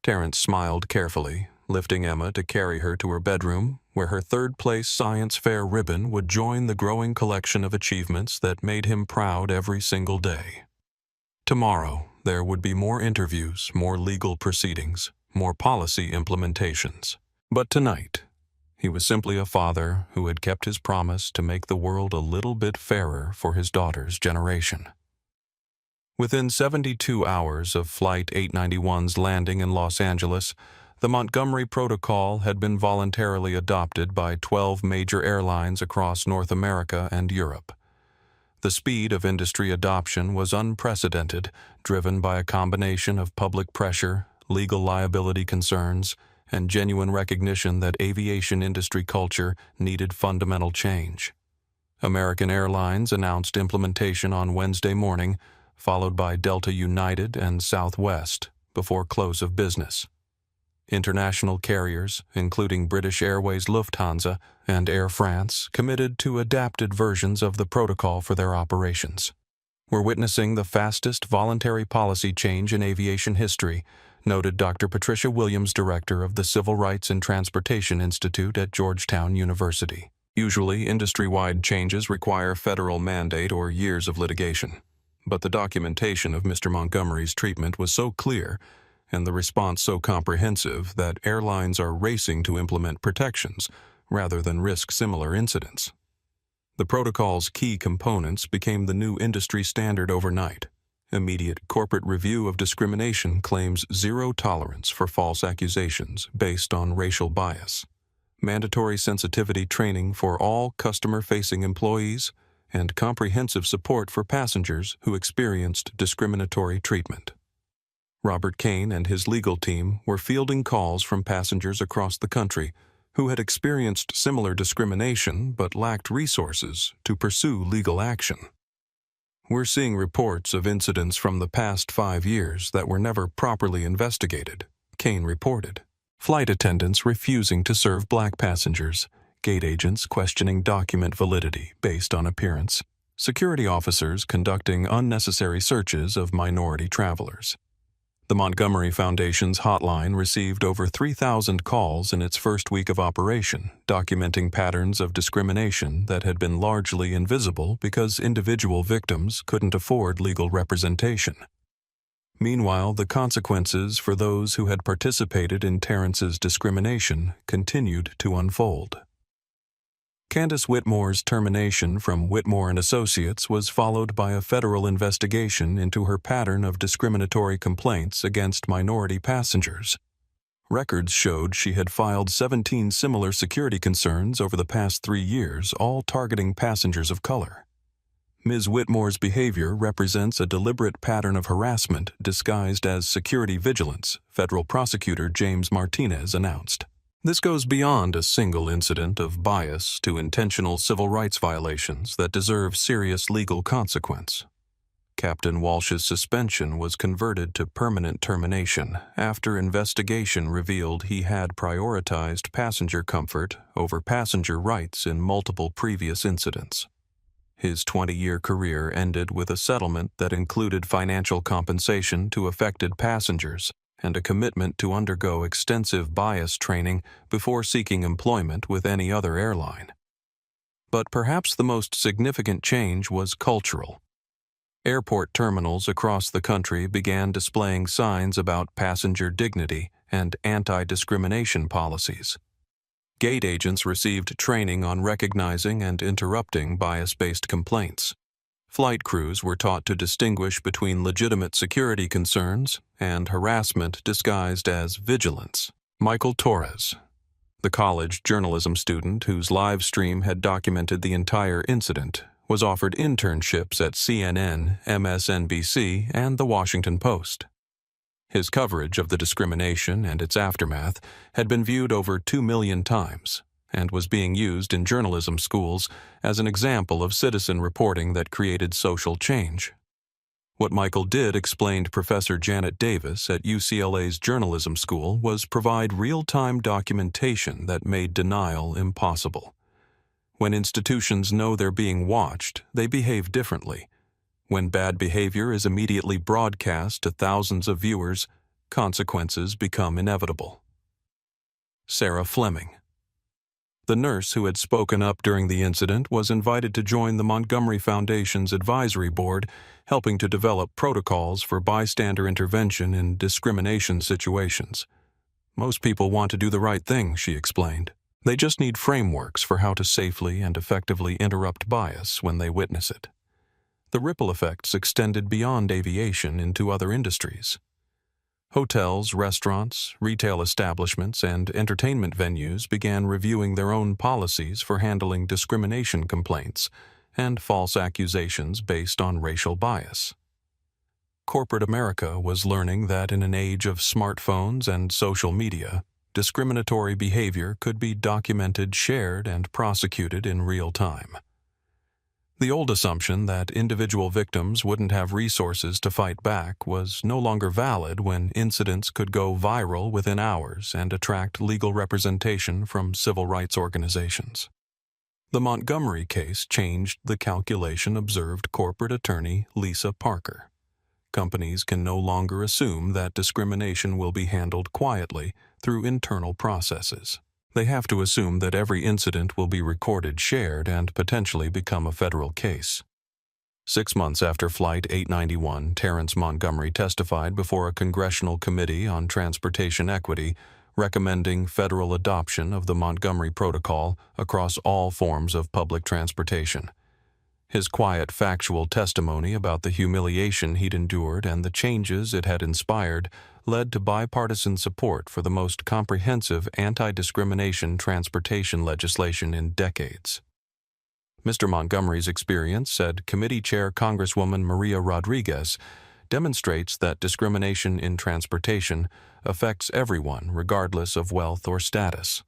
B: Terrence smiled carefully, lifting Emma to carry her to her bedroom, where her third-place science fair ribbon would join the growing collection of achievements that made him proud every single day. Tomorrow, there would be more interviews, more legal proceedings, more policy implementations. But tonight, he was simply a father who had kept his promise to make the world a little bit fairer for his daughter's generation. Within 72 hours of Flight 891's landing in Los Angeles, the Montgomery Protocol had been voluntarily adopted by 12 major airlines across North America and Europe. The speed of industry adoption was unprecedented, driven by a combination of public pressure, legal liability concerns, and genuine recognition that aviation industry culture needed fundamental change. American Airlines announced implementation on Wednesday morning, followed by Delta United and Southwest, before close of business. International carriers, including British Airways Lufthansa and Air France, committed to adapted versions of the protocol for their operations. "We're witnessing the fastest voluntary policy change in aviation history," noted Dr. Patricia Williams, director of the Civil Rights and Transportation Institute at Georgetown University. Usually, industry-wide changes require federal mandate or years of litigation. But the documentation of Mr. Montgomery's treatment was so clear, and the response so comprehensive, that airlines are racing to implement protections rather than risk similar incidents. The protocol's key components became the new industry standard overnight. Immediate corporate review of discrimination claims zero tolerance for false accusations based on racial bias, mandatory sensitivity training for all customer-facing employees, and comprehensive support for passengers who experienced discriminatory treatment. Robert Kane and his legal team were fielding calls from passengers across the country who had experienced similar discrimination but lacked resources to pursue legal action. "We're seeing reports of incidents from the past 5 years that were never properly investigated," Kane reported. Flight attendants refusing to serve black passengers, gate agents questioning document validity based on appearance, security officers conducting unnecessary searches of minority travelers. The Montgomery Foundation's hotline received over 3,000 calls in its first week of operation, documenting patterns of discrimination that had been largely invisible because individual victims couldn't afford legal representation. Meanwhile, the consequences for those who had participated in Terrence's discrimination continued to unfold. Candace Whitmore's termination from Whitmore & Associates was followed by a federal investigation into her pattern of discriminatory complaints against minority passengers. Records showed she had filed 17 similar security concerns over the past 3 years, all targeting passengers of color. Ms. Whitmore's behavior represents a deliberate pattern of harassment disguised as security vigilance, federal prosecutor James Martinez announced. This goes beyond a single incident of bias to intentional civil rights violations that deserve serious legal consequence. Captain Walsh's suspension was converted to permanent termination after investigation revealed he had prioritized passenger comfort over passenger rights in multiple previous incidents. His 20-year career ended with a settlement that included financial compensation to affected passengers and a commitment to undergo extensive bias training before seeking employment with any other airline. But perhaps the most significant change was cultural. Airport terminals across the country began displaying signs about passenger dignity and anti-discrimination policies. Gate agents received training on recognizing and interrupting bias-based complaints. Flight crews were taught to distinguish between legitimate security concerns and harassment disguised as vigilance. Michael Torres, the college journalism student whose live stream had documented the entire incident, was offered internships at CNN, MSNBC, and The Washington Post. His coverage of the discrimination and its aftermath had been viewed over 2 million times and was being used in journalism schools as an example of citizen reporting that created social change. What Michael did, explained Professor Janet Davis at UCLA's journalism school, was provide real-time documentation that made denial impossible. When institutions know they're being watched, they behave differently. When bad behavior is immediately broadcast to thousands of viewers, consequences become inevitable. Sarah Fleming. The nurse who had spoken up during the incident was invited to join the Montgomery Foundation's advisory board, helping to develop protocols for bystander intervention in discrimination situations. Most people want to do the right thing, she explained. They just need frameworks for how to safely and effectively interrupt bias when they witness it. The ripple effects extended beyond aviation into other industries. Hotels, restaurants, retail establishments, and entertainment venues began reviewing their own policies for handling discrimination complaints and false accusations based on racial bias. Corporate America was learning that in an age of smartphones and social media, discriminatory behavior could be documented, shared, and prosecuted in real time. The old assumption that individual victims wouldn't have resources to fight back was no longer valid when incidents could go viral within hours and attract legal representation from civil rights organizations. The Montgomery case changed the calculation, observed corporate attorney Lisa Parker. Companies can no longer assume that discrimination will be handled quietly through internal processes. They have to assume that every incident will be recorded, shared, and potentially become a federal case. 6 months after Flight 891, Terrence Montgomery testified before a congressional committee on transportation equity, recommending federal adoption of the Montgomery Protocol across all forms of public transportation. His quiet, factual testimony about the humiliation he'd endured and the changes it had inspired led to bipartisan support for the most comprehensive anti-discrimination transportation legislation in decades. Mr. Montgomery's experience, said Committee Chair Congresswoman Maria Rodriguez, demonstrates that discrimination in transportation affects everyone regardless of wealth or status.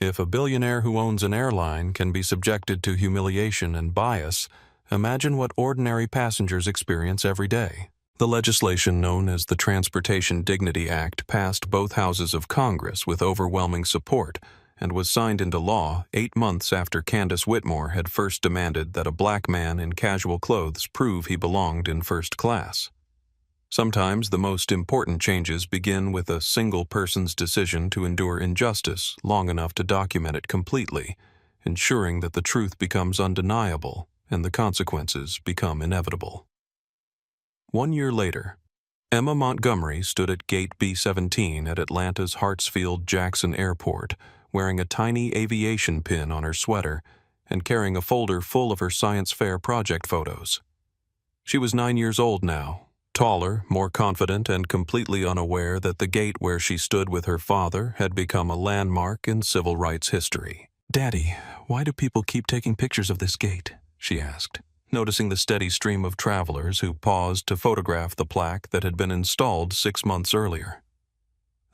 B: If a billionaire who owns an airline can be subjected to humiliation and bias, imagine what ordinary passengers experience every day. The legislation known as the Transportation Dignity Act passed both houses of Congress with overwhelming support and was signed into law 8 months after Candace Whitmore had first demanded that a black man in casual clothes prove he belonged in first class. Sometimes the most important changes begin with a single person's decision to endure injustice long enough to document it completely, ensuring that the truth becomes undeniable and the consequences become inevitable. 1 year later, Emma Montgomery stood at Gate B-17 at Atlanta's Hartsfield-Jackson Airport, wearing a tiny aviation pin on her sweater and carrying a folder full of her science fair project photos. She was 9 years old now, taller, more confident, and completely unaware that the gate where she stood with her father had become a landmark in civil rights history. "Daddy, why do people keep taking pictures of this gate?" she asked, noticing the steady stream of travelers who paused to photograph the plaque that had been installed 6 months earlier.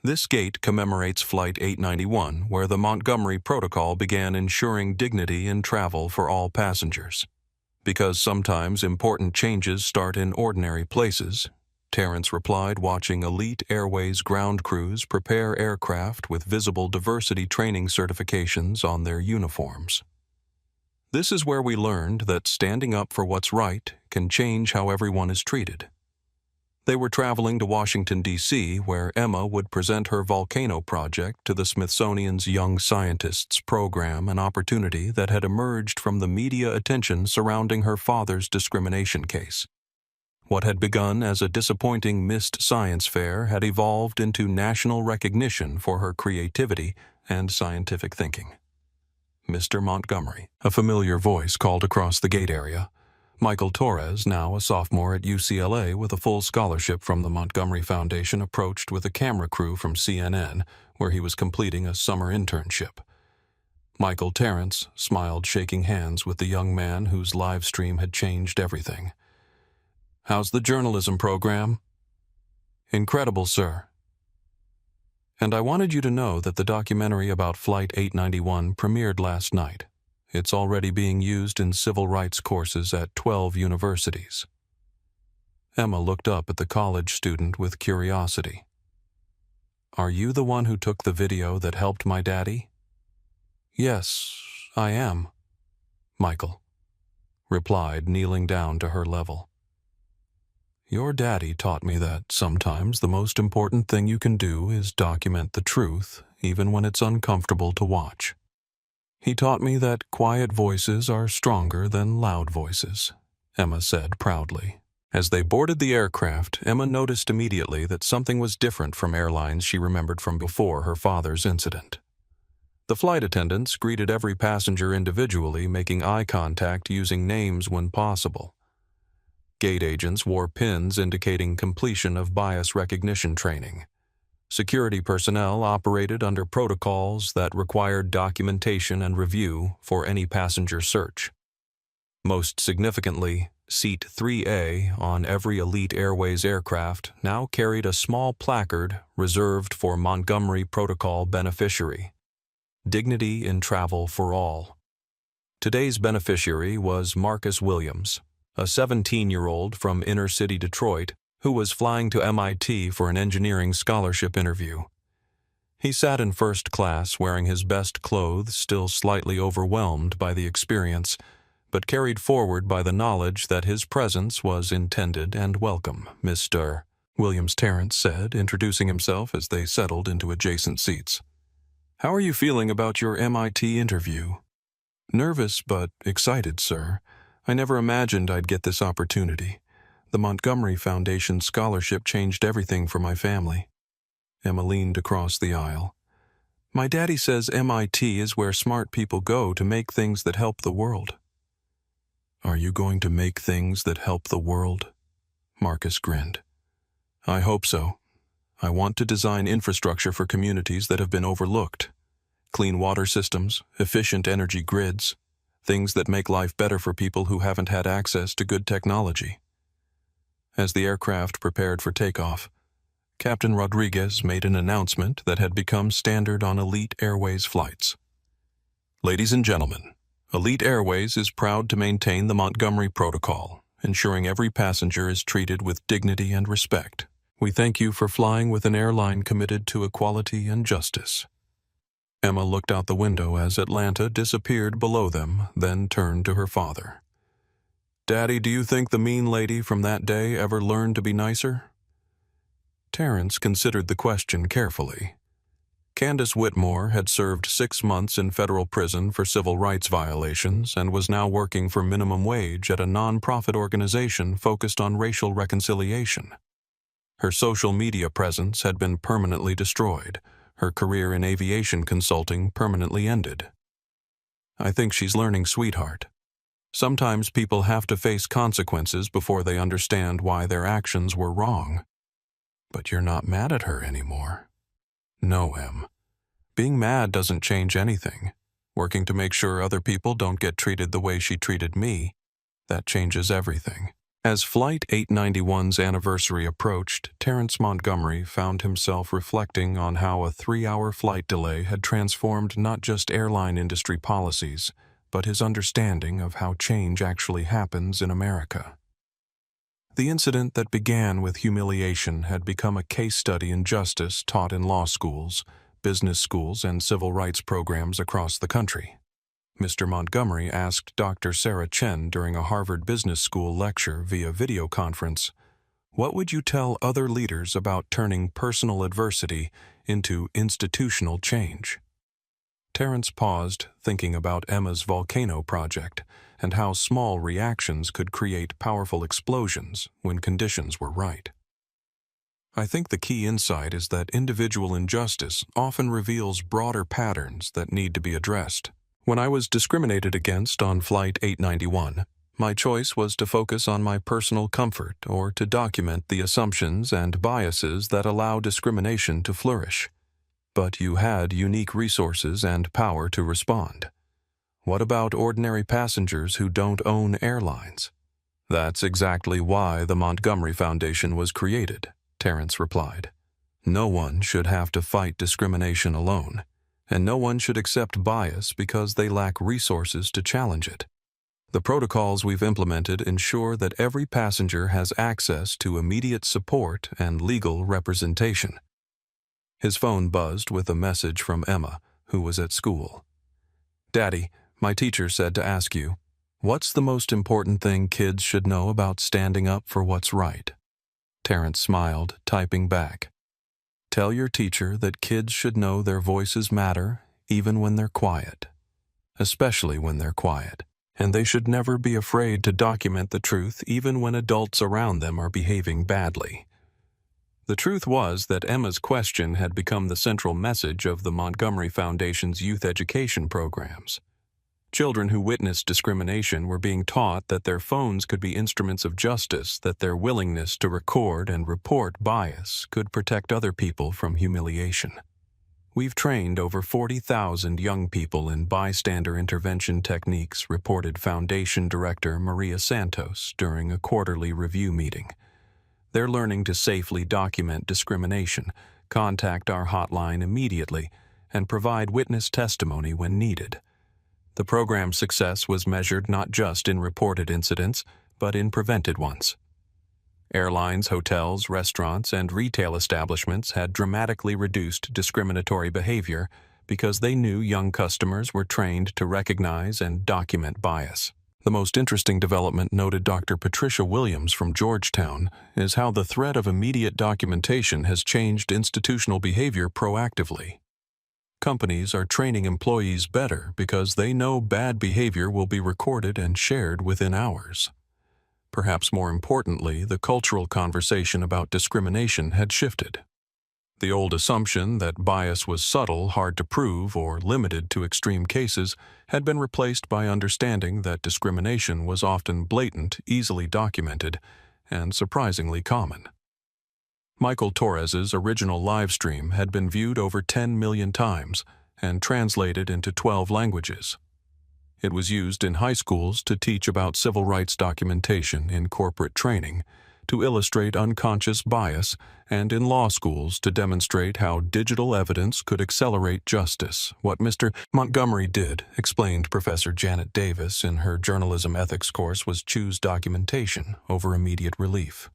B: This gate commemorates Flight 891, where the Montgomery Protocol began ensuring dignity in travel for all passengers. Because sometimes important changes start in ordinary places, Terrence replied, watching Elite Airways ground crews prepare aircraft with visible diversity training certifications on their uniforms. This is where we learned that standing up for what's right can change how everyone is treated. They were traveling to Washington, D.C., where Emma would present her volcano project to the Smithsonian's Young Scientists program, an opportunity that had emerged from the media attention surrounding her father's discrimination case. What had begun as a disappointing missed science fair had evolved into national recognition for her creativity and scientific thinking. "Mr. Montgomery," a familiar voice called across the gate area. Michael Torres, now a sophomore at UCLA with a full scholarship from the Montgomery Foundation, approached with a camera crew from CNN, where he was completing a summer internship. Michael Terrence smiled, shaking hands with the young man whose live stream had changed everything. "How's the journalism program?" "Incredible, sir. And I wanted you to know that the documentary about Flight 891 premiered last night. It's already being used in civil rights courses at 12 universities." Emma looked up at the college student with curiosity. "Are you the one who took the video that helped my daddy?" "Yes, I am," Michael replied, kneeling down to her level. "Your daddy taught me that sometimes the most important thing you can do is document the truth, even when it's uncomfortable to watch. He taught me that quiet voices are stronger than loud voices," Emma said proudly. As they boarded the aircraft, Emma noticed immediately that something was different from airlines she remembered from before her father's incident. The flight attendants greeted every passenger individually, making eye contact using names when possible. Gate agents wore pins indicating completion of bias recognition training. Security personnel operated under protocols that required documentation and review for any passenger search. Most significantly, Seat 3A on every Elite Airways aircraft now carried a small placard reserved for Montgomery Protocol beneficiary. Dignity in Travel for All. Today's beneficiary was Marcus Williams, a 17-year-old from inner-city Detroit who was flying to MIT for an engineering scholarship interview. He sat in first class wearing his best clothes, still slightly overwhelmed by the experience, but carried forward by the knowledge that his presence was intended and welcome. "Mr. Williams," Terrence said, introducing himself as they settled into adjacent seats. "How are you feeling about your MIT interview?" "Nervous but excited, sir. I never imagined I'd get this opportunity. The Montgomery Foundation scholarship changed everything for my family." Emma leaned across the aisle. "My daddy says MIT is where smart people go to make things that help the world." "Are you going to make things that help the world?" Marcus grinned. "I hope so. I want to design infrastructure for communities that have been overlooked. Clean water systems, efficient energy grids, things that make life better for people who haven't had access to good technology." As the aircraft prepared for takeoff, Captain Rodriguez made an announcement that had become standard on Elite Airways flights. "Ladies and gentlemen, Elite Airways is proud to maintain the Montgomery Protocol, ensuring every passenger is treated with dignity and respect. We thank you for flying with an airline committed to equality and justice." Emma looked out the window as Atlanta disappeared below them, then turned to her father. "Daddy, do you think the mean lady from that day ever learned to be nicer?" Terrence considered the question carefully. Candace Whitmore had served 6 months in federal prison for civil rights violations and was now working for minimum wage at a non-profit organization focused on racial reconciliation. Her social media presence had been permanently destroyed. Her career in aviation consulting permanently ended. "I think she's learning, sweetheart. Sometimes people have to face consequences before they understand why their actions were wrong." "But you're not mad at her anymore." "No, Em. Being mad doesn't change anything. Working to make sure other people don't get treated the way she treated me, that changes everything." As Flight 891's anniversary approached, Terrence Montgomery found himself reflecting on how a 3-hour flight delay had transformed not just airline industry policies, but his understanding of how change actually happens in America. The incident that began with humiliation had become a case study in justice taught in law schools, business schools, and civil rights programs across the country. Mr. Montgomery asked Dr. Sarah Chen during a Harvard Business School lecture via video conference, "What would you tell other leaders about turning personal adversity into institutional change?" Terrence paused, thinking about Emma's volcano project and how small reactions could create powerful explosions when conditions were right. "I think the key insight is that individual injustice often reveals broader patterns that need to be addressed. When I was discriminated against on Flight 891, My choice was to focus on my personal comfort or to document the assumptions and biases that allow discrimination to flourish. But you had unique resources and power to respond. What about ordinary passengers who don't own airlines? That's exactly why the Montgomery Foundation was created, Terrence replied. No one should have to fight discrimination alone, and no one should accept bias because they lack resources to challenge it. The protocols we've implemented ensure that every passenger has access to immediate support and legal representation. His phone buzzed with a message from Emma, who was at school. Daddy, my teacher said to ask you, what's the most important thing kids should know about standing up for what's right? Terrence smiled, typing back. Tell your teacher that kids should know their voices matter even when they're quiet, especially when they're quiet. And they should never be afraid to document the truth even when adults around them are behaving badly. The truth was that Emma's question had become the central message of the Montgomery Foundation's youth education programs. Children who witnessed discrimination were being taught that their phones could be instruments of justice, that their willingness to record and report bias could protect other people from humiliation. We've trained over 40,000 young people in bystander intervention techniques, reported Foundation Director Maria Santos during a quarterly review meeting. They're learning to safely document discrimination, contact our hotline immediately, and provide witness testimony when needed. The program's success was measured not just in reported incidents, but in prevented ones. Airlines, hotels, restaurants, and retail establishments had dramatically reduced discriminatory behavior because they knew young customers were trained to recognize and document bias. The most interesting development, noted Dr. Patricia Williams from Georgetown, is how the threat of immediate documentation has changed institutional behavior proactively. Companies are training employees better because they know bad behavior will be recorded and shared within hours. Perhaps more importantly, the cultural conversation about discrimination had shifted. The old assumption that bias was subtle, hard to prove, or limited to extreme cases had been replaced by understanding that discrimination was often blatant, easily documented, and surprisingly common. Michael Torres's original live stream had been viewed over 10 million times and translated into 12 languages. It was used in high schools to teach about civil rights documentation in corporate training, to illustrate unconscious bias, and in law schools to demonstrate how digital evidence could accelerate justice. What Mr. Montgomery did, explained Professor Janet Davis in her journalism ethics course, was choose documentation over immediate relief.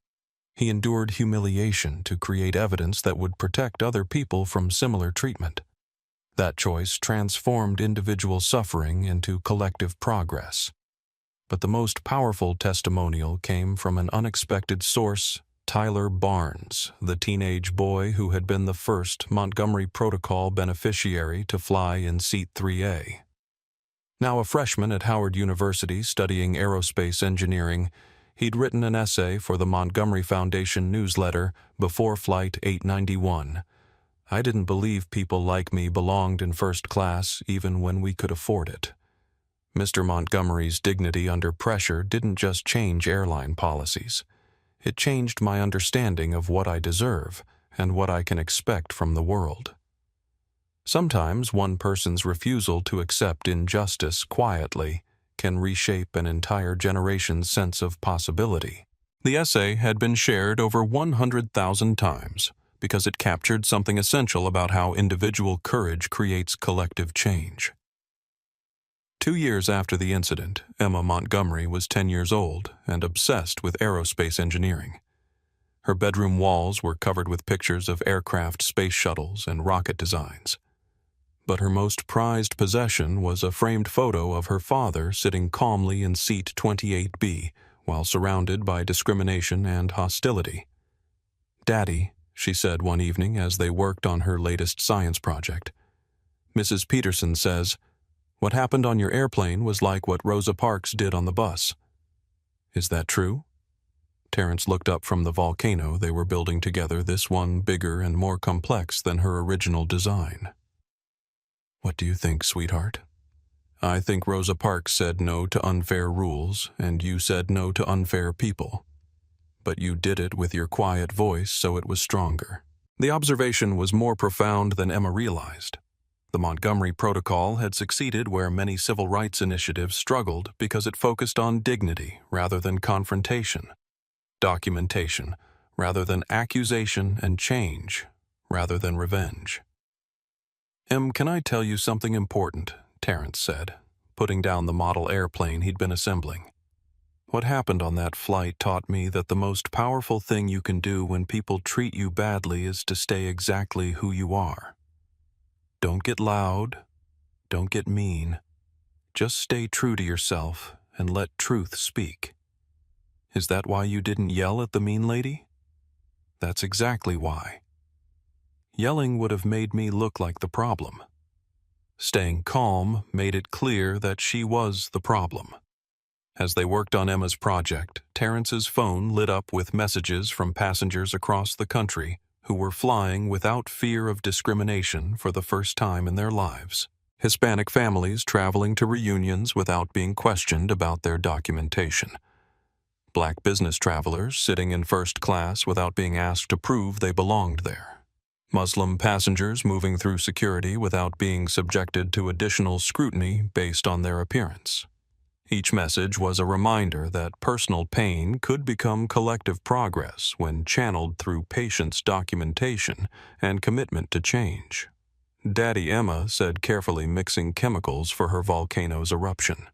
B: He endured humiliation to create evidence that would protect other people from similar treatment. That choice transformed individual suffering into collective progress. But the most powerful testimonial came from an unexpected source, Tyler Barnes, the teenage boy who had been the first Montgomery Protocol beneficiary to fly in Seat 3A. Now a freshman at Howard University studying aerospace engineering, he'd written an essay for the Montgomery Foundation newsletter Before Flight 891. I didn't believe people like me belonged in first class even when we could afford it. Mr. Montgomery's dignity under pressure didn't just change airline policies. It changed my understanding of what I deserve and what I can expect from the world. Sometimes one person's refusal to accept injustice quietly can reshape an entire generation's sense of possibility. The essay had been shared over 100,000 times because it captured something essential about how individual courage creates collective change. 2 years after the incident, Emma Montgomery was 10 years old and obsessed with aerospace engineering. Her bedroom walls were covered with pictures of aircraft, space shuttles, and rocket designs. But her most prized possession was a framed photo of her father sitting calmly in seat 28B while surrounded by discrimination and hostility. "Daddy," she said one evening as they worked on her latest science project, "Mrs. Peterson says, what happened on your airplane was like what Rosa Parks did on the bus. Is that true?" Terrence looked up from the volcano they were building together, this one bigger and more complex than her original design. "What do you think, sweetheart?" I think Rosa Parks said no to unfair rules, and you said no to unfair people. But you did it with your quiet voice, so it was stronger. The observation was more profound than Emma realized. The Montgomery Protocol had succeeded where many civil rights initiatives struggled because it focused on dignity rather than confrontation, documentation rather than accusation, and change rather than revenge. "Em, can I tell you something important?" Terrence said, putting down the model airplane he'd been assembling. "What happened on that flight taught me that the most powerful thing you can do when people treat you badly is to stay exactly who you are. Don't get loud, don't get mean. Just stay true to yourself and let truth speak. Is that why you didn't yell at the mean lady? That's exactly why. Yelling would have made me look like the problem. Staying calm made it clear that she was the problem." As they worked on Emma's project, Terrence's phone lit up with messages from passengers across the country who were flying without fear of discrimination for the first time in their lives. Hispanic families traveling to reunions without being questioned about their documentation. Black business travelers sitting in first class without being asked to prove they belonged there. Muslim passengers moving through security without being subjected to additional scrutiny based on their appearance. Each message was a reminder that personal pain could become collective progress when channeled through patience, documentation, and commitment to change. Daddy Emma said carefully mixing chemicals for her volcano's eruption.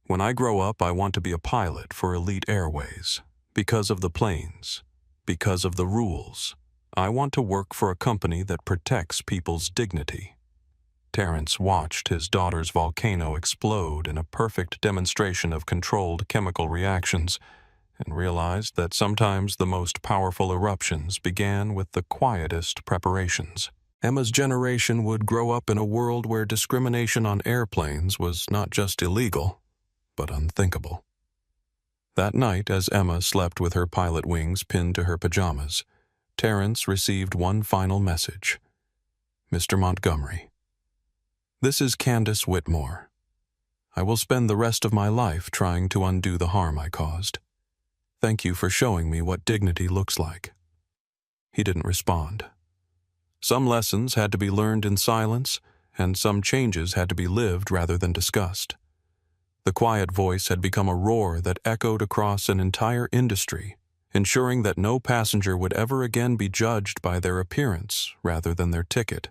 B: "When I grow up, I want to be a pilot for Elite Airways. Because of the planes. Because of the rules. I want to work for a company that protects people's dignity." Terrence watched his daughter's volcano explode in a perfect demonstration of controlled chemical reactions and realized that sometimes the most powerful eruptions began with the quietest preparations. Emma's generation would grow up in a world where discrimination on airplanes was not just illegal, but unthinkable. That night, as Emma slept with her pilot wings pinned to her pajamas, Terrence received one final message. "Mr. Montgomery, this is Candace Whitmore. I will spend the rest of my life trying to undo the harm I caused. Thank you for showing me what dignity looks like." He didn't respond. Some lessons had to be learned in silence, and some changes had to be lived rather than discussed. The quiet voice had become a roar that echoed across an entire industry, ensuring that no passenger would ever again be judged by their appearance rather than their ticket,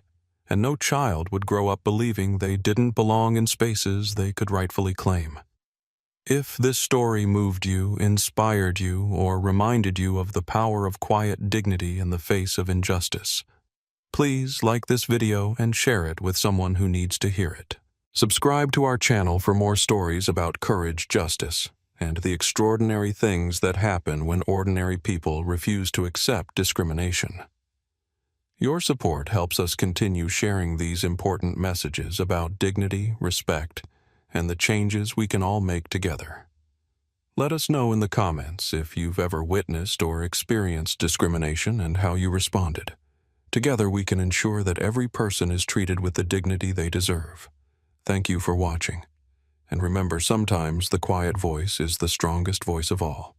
B: and no child would grow up believing they didn't belong in spaces they could rightfully claim. If this story moved you, inspired you, or reminded you of the power of quiet dignity in the face of injustice, please like this video and share it with someone who needs to hear it. Subscribe to our channel for more stories about courage, justice, and the extraordinary things that happen when ordinary people refuse to accept discrimination. Your support helps us continue sharing these important messages about dignity, respect, and the changes we can all make together. Let us know in the comments if you've ever witnessed or experienced discrimination and how you responded. Together we can ensure that every person is treated with the dignity they deserve. Thank you for watching. And remember, sometimes the quiet voice is the strongest voice of all.